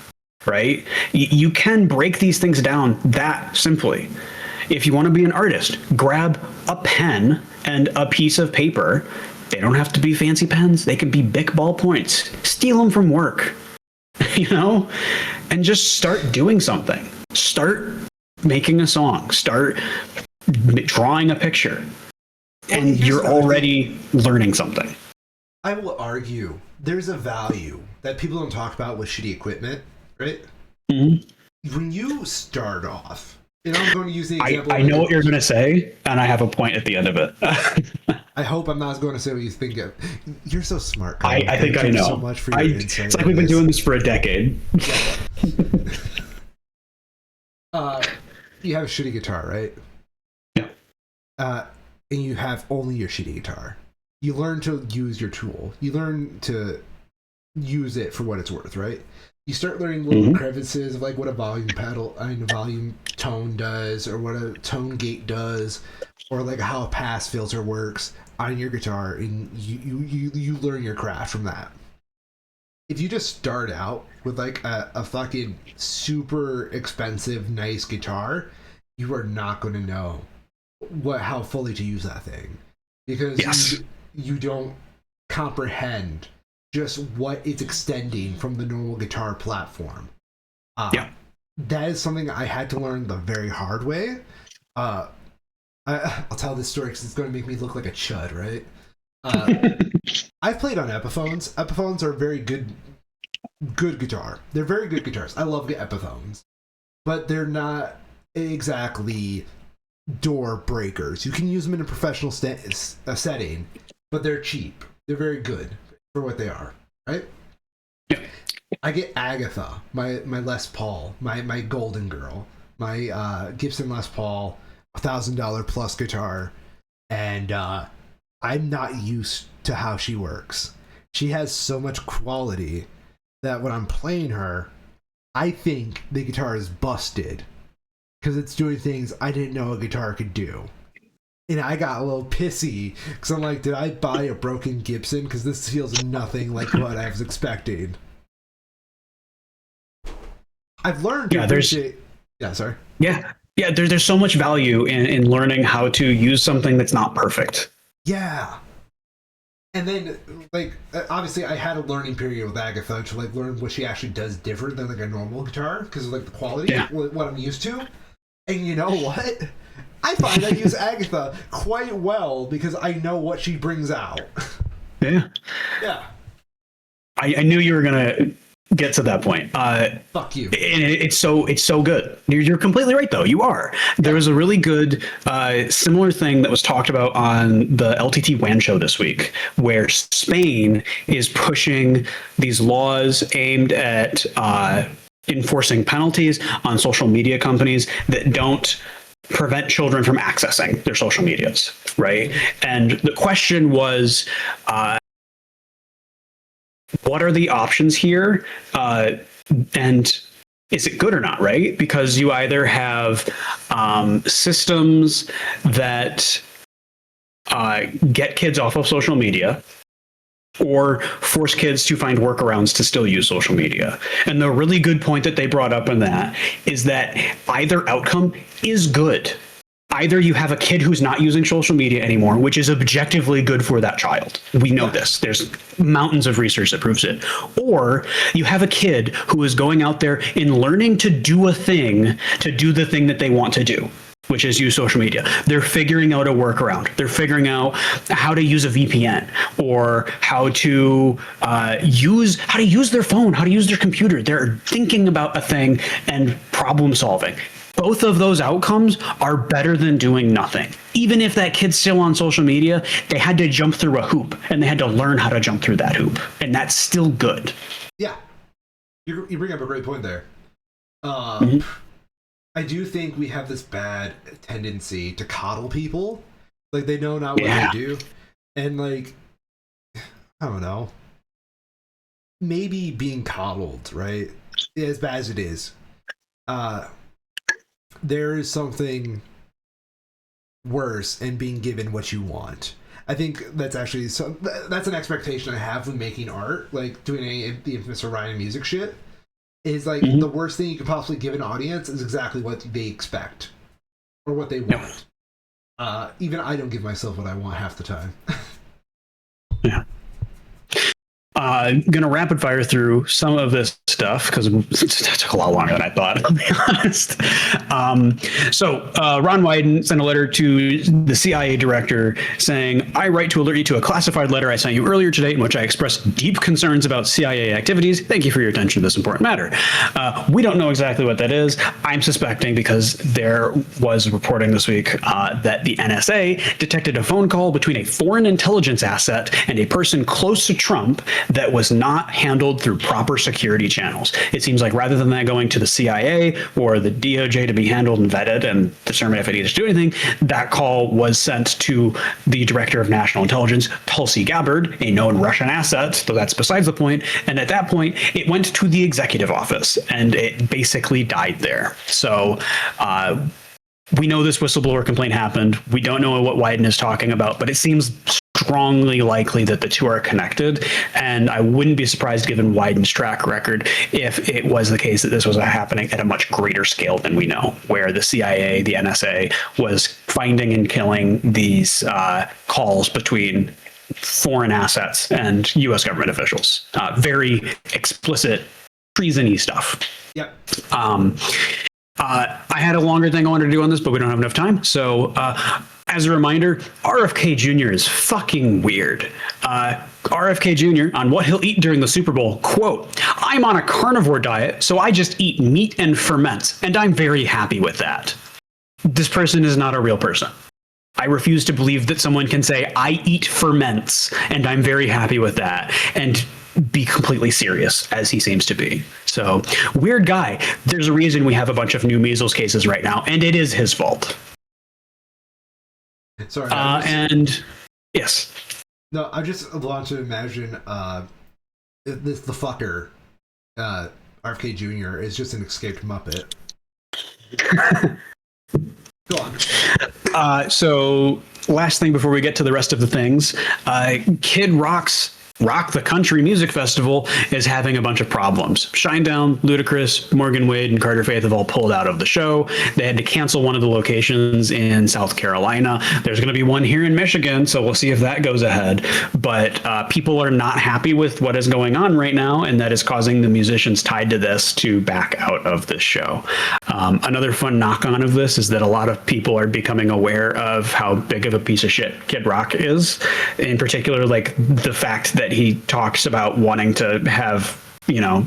right? You can break these things down that simply. If you want to be an artist, grab a pen and a piece of paper. They don't have to be fancy pens. They can be Bic ballpoints. Steal them from work, you know, and just start doing something. Start making a song. Start drawing a picture. And you're already learning something. I will argue there's a value that people don't talk about with shitty equipment, right? Mm-hmm. When you start off, and I'm going to use the example. I know what you're going to say, and I have a point at the end of it. I hope I'm not going to say what you think of. You're so smart. I think I know. So much for your insight. It's like we've been doing this for a decade. You have a shitty guitar, right? Yeah. And you have only your shitty guitar. You learn to use your tool. You learn to use it for what it's worth, right? You start learning little crevices of like what a volume pedal, a volume tone does, or what a tone gate does, or like how a pass filter works on your guitar, and you learn your craft from that. If you just start out with like a fucking super expensive, nice guitar, you are not going to know how fully to use that thing, because you don't comprehend just what it's extending from the normal guitar platform. That is something I had to learn the very hard way. I'll tell this story because it's going to make me look like a chud, right? I've played on Epiphones. Epiphones are very good guitar. They're very good guitars. I love Epiphones, but they're not exactly door breakers. You can use them in a professional setting, but they're cheap. They're very good for what they are, right? Yeah. I get Agatha, my Les Paul, my Golden Girl, my Gibson Les Paul, $1,000 plus guitar, and I'm not used to how she works. She has so much quality that when I'm playing her, I think the guitar is busted because it's doing things I didn't know a guitar could do. And I got a little pissy because I'm like, did I buy a broken Gibson? Because this feels nothing like what I was expecting. I've learned to appreciate... Yeah, sorry. Yeah, there's so much value in learning how to use something that's not perfect. Yeah. And then, like, obviously I had a learning period with Agatha to, like, learn what she actually does different than, like, a normal guitar because of, like, the quality, what I'm used to. And you know what? I find I use Agatha quite well because I know what she brings out. Yeah. Yeah. I knew you were gonna get to that point. Fuck you. And it's so good. You're completely right, though. You are. There was a really good similar thing that was talked about on the LTT WAN show this week, where Spain is pushing these laws aimed at enforcing penalties on social media companies that don't prevent children from accessing their social medias, right? And the question was, what are the options here? And is it good or not, right? Because you either have systems that get kids off of social media, or force kids to find workarounds to still use social media. And the really good point that they brought up in that is that either outcome is good. Either you have a kid who's not using social media anymore, which is objectively good for that child. We know this. There's mountains of research that proves it. Or you have a kid who is going out there and learning to do a thing, to do the thing that they want to do, which is use social media. They're figuring out a workaround. They're figuring out how to use a VPN, or how to use their phone, how to use their computer. They're thinking about a thing and problem solving. Both of those outcomes are better than doing nothing. Even if that kid's still on social media, they had to jump through a hoop, and they had to learn how to jump through that hoop, and that's still good. Yeah, you bring up a great point there. I do think we have this bad tendency to coddle people. Like, they know not what they do. And, like, I don't know. Maybe being coddled, right? As bad as it is. There is something worse in being given what you want. I think that's actually... that's an expectation I have when making art. Like, doing the infamous Orion music shit. Is like the worst thing you could possibly give an audience is exactly what they expect or what they want. Even I don't give myself what I want half the time. Yeah. Gonna rapid fire through some of this stuff because it took a lot longer than I thought, I'll be honest. So Ron Wyden sent a letter to the CIA director saying, "I write to alert you to a classified letter I sent you earlier today in which I expressed deep concerns about CIA activities. Thank you for your attention to this important matter." We don't know exactly what that is. I'm suspecting, because there was reporting this week that the NSA detected a phone call between a foreign intelligence asset and a person close to Trump that was not handled through proper security channels. It seems like rather than that going to the CIA or the DOJ to be handled and vetted and determine if it needed to do anything, that call was sent to the Director of National Intelligence, Tulsi Gabbard, a known Russian asset, though that's besides the point. And at that point, it went to the executive office, and it basically died there. So we know this whistleblower complaint happened. We don't know what Wyden is talking about, but it seems strongly likely that the two are connected, and I wouldn't be surprised, given Wyden's track record, if it was the case that this was happening at a much greater scale than we know, where the CIA, the NSA, was finding and killing these calls between foreign assets and U.S. government officials. Very explicit treason-y stuff. Yep. I had a longer thing I wanted to do on this, but we don't have enough time. So as a reminder, RFK Jr. is fucking weird. RFK Jr. on what he'll eat during the Super Bowl, quote, "I'm on a carnivore diet, so I just eat meat and ferments, and I'm very happy with that." This person is not a real person. I refuse to believe that someone can say, "I eat ferments, and I'm very happy with that," and be completely serious, as he seems to be. So, weird guy. There's a reason we have a bunch of new measles cases right now, and it is his fault. Sorry. And yes. No, I just want to imagine the fucker, RFK Jr. is just an escaped Muppet. Go on. So, last thing before we get to the rest of the things, Kid Rock the Country Music Festival is having a bunch of problems. Shinedown, Ludacris, Morgan Wade, and Carter Faith have all pulled out of the show. They had to cancel one of the locations in South Carolina. There's going to be one here in Michigan, so we'll see if that goes ahead. But people are not happy with what is going on right now, and that is causing the musicians tied to this to back out of this show. Another fun knock-on of this is that a lot of people are becoming aware of how big of a piece of shit Kid Rock is. In particular, like the fact that that he talks about wanting to have,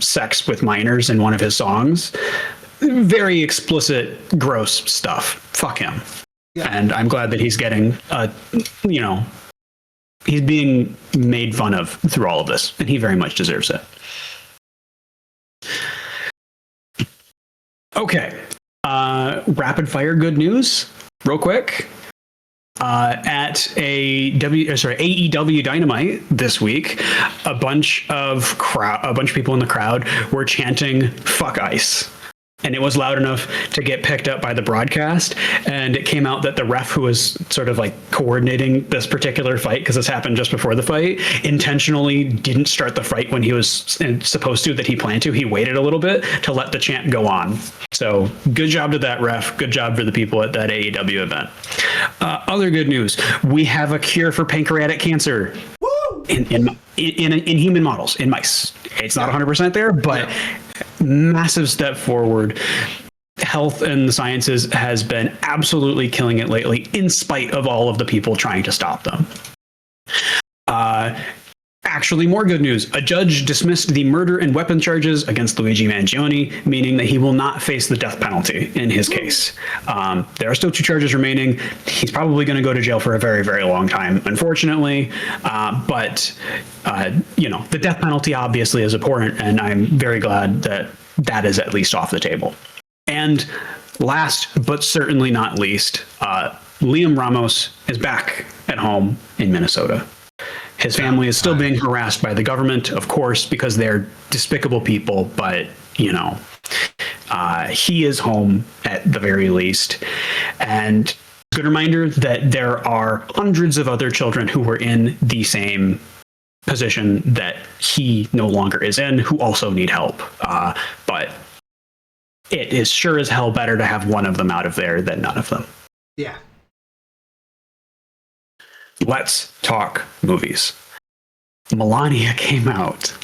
sex with minors in one of his songs. Very explicit, gross stuff. Fuck him. Yeah. And I'm glad that he's getting, he's being made fun of through all of this, and he very much deserves it. Okay. Rapid fire good news, real quick. At AEW Dynamite this week, a bunch of people in the crowd were chanting "fuck ice." And it was loud enough to get picked up by the broadcast. And it came out that the ref who was sort of like coordinating this particular fight, because this happened just before the fight, intentionally didn't start the fight when he was supposed to, that he planned to. He waited a little bit to let the chant go on. So good job to that ref. Good job for the people at that AEW event. Other good news. We have a cure for pancreatic cancer. Woo! In human models, in mice. It's not 100% there, but massive step forward. Health and the sciences has been absolutely killing it lately, in spite of all of the people trying to stop them. Actually, more good news. A judge dismissed the murder and weapon charges against Luigi Mangione, meaning that he will not face the death penalty in his case. There are still 2 charges remaining. He's probably going to go to jail for a very, very long time, unfortunately. But the death penalty obviously is important, and I'm very glad that that is at least off the table. And last, but certainly not least, Liam Ramos is back at home in Minnesota. His family is still being harassed by the government, of course, because they're despicable people. But, he is home at the very least. And good reminder that there are hundreds of other children who were in the same position that he no longer is in, who also need help. But it is sure as hell better to have one of them out of there than none of them. Yeah. Let's talk movies. Melania came out.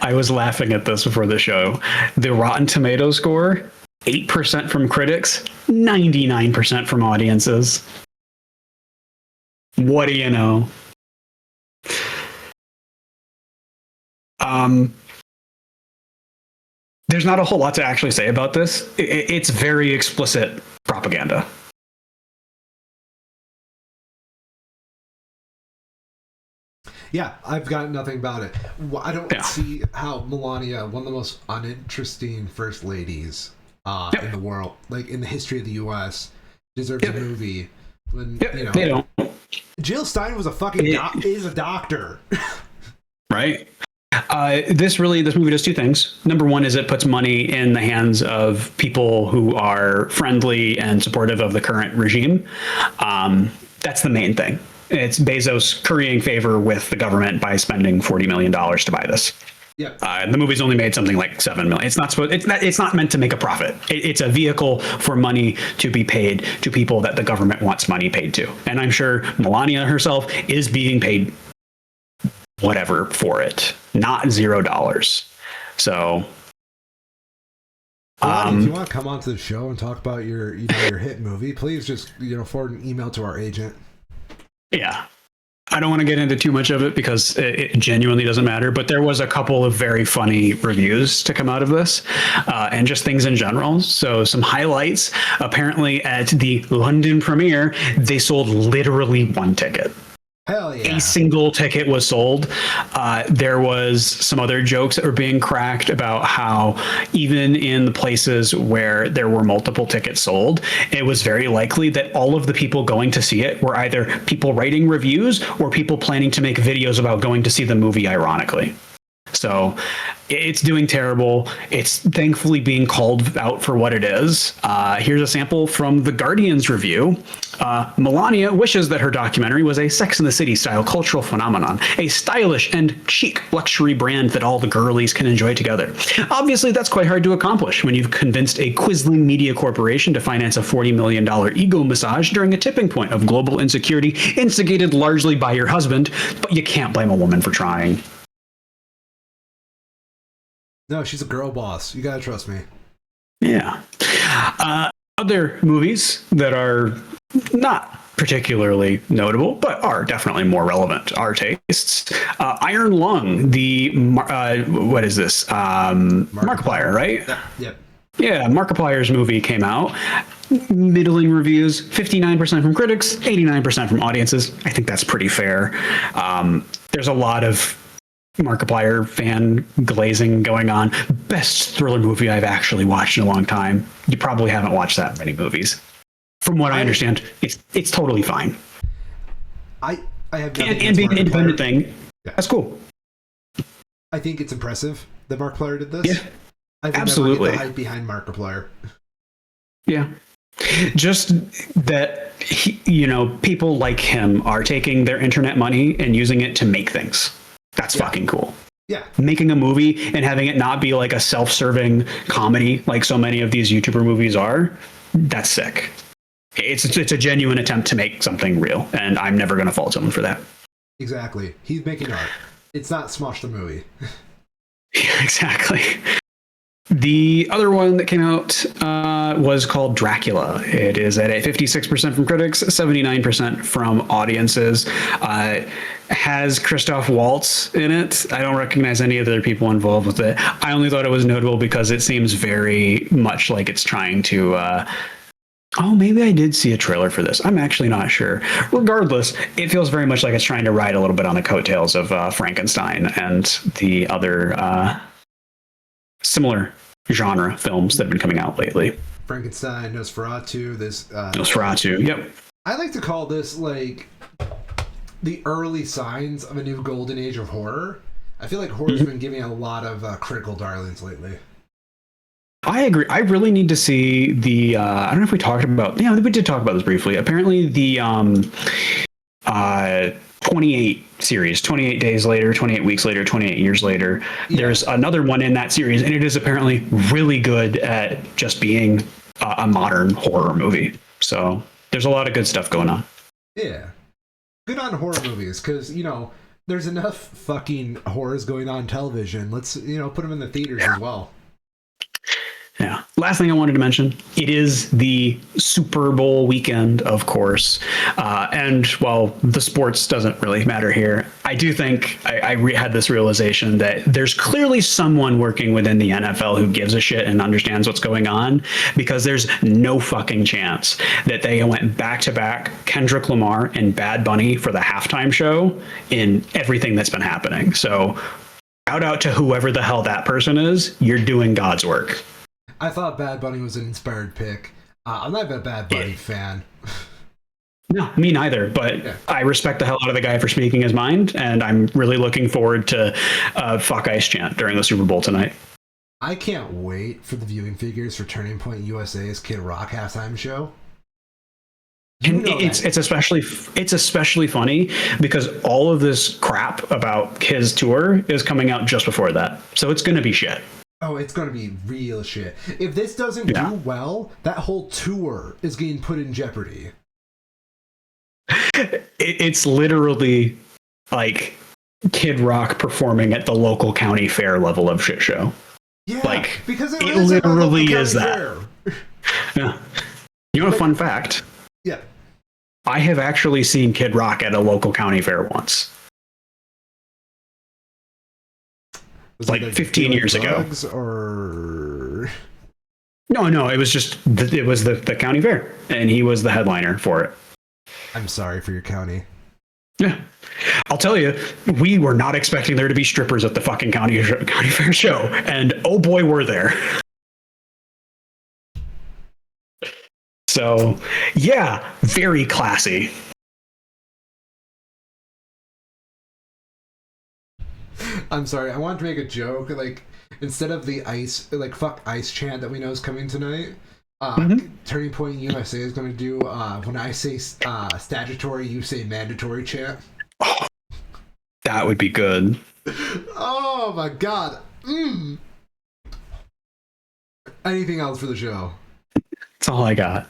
I was laughing at this before the show. The Rotten Tomatoes score, 8% from critics, 99% from audiences. What do you know? There's not a whole lot to actually say about this. It's very explicit propaganda. Yeah, I've got nothing about it. I don't see how Melania, one of the most uninteresting first ladies in the world, like in the history of the U.S., deserves a movie. When they don't. Jill Stein was a fucking is a doctor, right? This movie does 2 things. Number one is it puts money in the hands of people who are friendly and supportive of the current regime. That's the main thing. It's Bezos currying favor with the government by spending $40 million to buy this. Yeah. The movie's only made something like $7 million. It's not meant to make a profit. It's a vehicle for money to be paid to people that the government wants money paid to. And I'm sure Melania herself is being paid whatever for it, not $0. So, if you want to come onto the show and talk about your hit movie, please just forward an email to our agent. Yeah. I don't want to get into too much of it because it genuinely doesn't matter, but there was a couple of very funny reviews to come out of this and just things in general. So some highlights. Apparently at the London premiere, they sold literally 1 ticket. Hell yeah. A single ticket was sold. There was some other jokes that were being cracked about how even in the places where there were multiple tickets sold, it was very likely that all of the people going to see it were either people writing reviews or people planning to make videos about going to see the movie, ironically. So it's doing terrible. It's thankfully being called out for what it is. Here's a sample from The Guardian's review. Melania wishes that her documentary was a Sex and the City style cultural phenomenon, a stylish and chic luxury brand that all the girlies can enjoy together. Obviously, that's quite hard to accomplish when you've convinced a Quisling media corporation to finance a $40 million ego massage during a tipping point of global insecurity instigated largely by your husband, but you can't blame a woman for trying. No, she's a girl boss. You gotta trust me. Yeah. Other movies that are not particularly notable, but are definitely more relevant to our tastes. Iron Lung, what is this? Markiplier, right? Yep. Yeah, Markiplier's movie came out. Middling reviews, 59% from critics, 89% from audiences. I think that's pretty fair. There's a lot of Markiplier fan glazing going on. Best thriller movie I've actually watched in a long time. You probably haven't watched that many movies. From what I understand, it's totally fine. I have and being an independent thing, that's cool. I think it's impressive that Markiplier did this. Yeah, I think absolutely. The hype behind Markiplier. Yeah, just that people like him are taking their internet money and using it to make things. That's fucking cool. Yeah. Making a movie and having it not be like a self-serving comedy like so many of these YouTuber movies are, that's sick. It's a genuine attempt to make something real, and I'm never going to fault someone for that. Exactly. He's making art. It's not Smosh the movie. Yeah, exactly. The other one that came out was called Dracula. It is at a 56% from critics, 79% from audiences. Has Christoph Waltz in it. I don't recognize any other people involved with it. I only thought it was notable because it seems very much like it's trying to... maybe I did see a trailer for this. I'm actually not sure. Regardless, it feels very much like it's trying to ride a little bit on the coattails of Frankenstein and the other similar genre films that have been coming out lately. Frankenstein, Nosferatu, Nosferatu, yep. I like to call this like the early signs of a new golden age of horror. I feel like horror's been giving a lot of critical darlings lately. I agree. I really need to see the I don't know if we talked about, we did talk about this briefly. Apparently the 28 series, 28 days later, 28 weeks later, 28 years later, there's another one in that series, and it is apparently really good at just being a modern horror movie. So there's a lot of good stuff going on. Yeah. Good on horror movies, because, there's enough fucking horrors going on television. Let's, put them in the theaters as well. Yeah. Last thing I wanted to mention, it is the Super Bowl weekend, of course. And while the sports doesn't really matter here, I do think I had this realization that there's clearly someone working within the NFL who gives a shit and understands what's going on, because there's no fucking chance that they went back to back Kendrick Lamar and Bad Bunny for the halftime show in everything that's been happening. So shout out to whoever the hell that person is. You're doing God's work. I thought Bad Bunny was an inspired pick. I'm not a Bad Bunny fan. No, me neither, but I respect the hell out of the guy for speaking his mind, and I'm really looking forward to Fuck Ice chant during the Super Bowl tonight. I can't wait for the viewing figures for Turning Point USA's Kid Rock halftime show. And it's especially funny because all of this crap about his tour is coming out just before that, so it's going to be shit. Oh, it's going to be real shit. If this doesn't do well, that whole tour is getting put in jeopardy. It's literally like Kid Rock performing at the local county fair level of shit show. Yeah, because it literally is that. Yeah. You know a fun fact? Yeah. I have actually seen Kid Rock at a local county fair once. Was like 15 years ago. Or no, it was just the county fair, and he was the headliner for it. I'm sorry for your county. Yeah, I'll tell you, we were not expecting there to be strippers at the fucking county fair show, and oh boy, were there. So yeah, very classy. I'm sorry, I wanted to make a joke, like, instead of the fuck ice chant that we know is coming tonight, Turning Point USA is going to do, when I say statutory, you say mandatory chant. Oh, that would be good. Oh my god. Anything else for the show? That's all I got.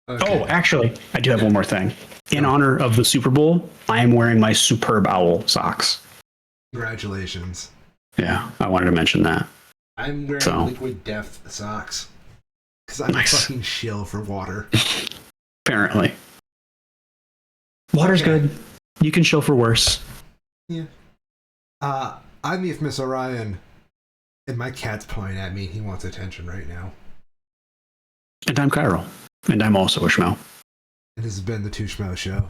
Okay. Oh, actually, I do have one more thing. In honor of the Super Bowl, I am wearing my Superb Owl socks. Congratulations. Yeah, I wanted to mention that. I'm wearing Liquid Death socks. Because I'm a fucking shill for water. Apparently. Water's Okay. good. You can chill for worse. Yeah. I'm Miss Orion, and my cat's pawing at me. He wants attention right now. And I'm Cairo. And I'm also a schmo. And this has been the Two Schmoes Show.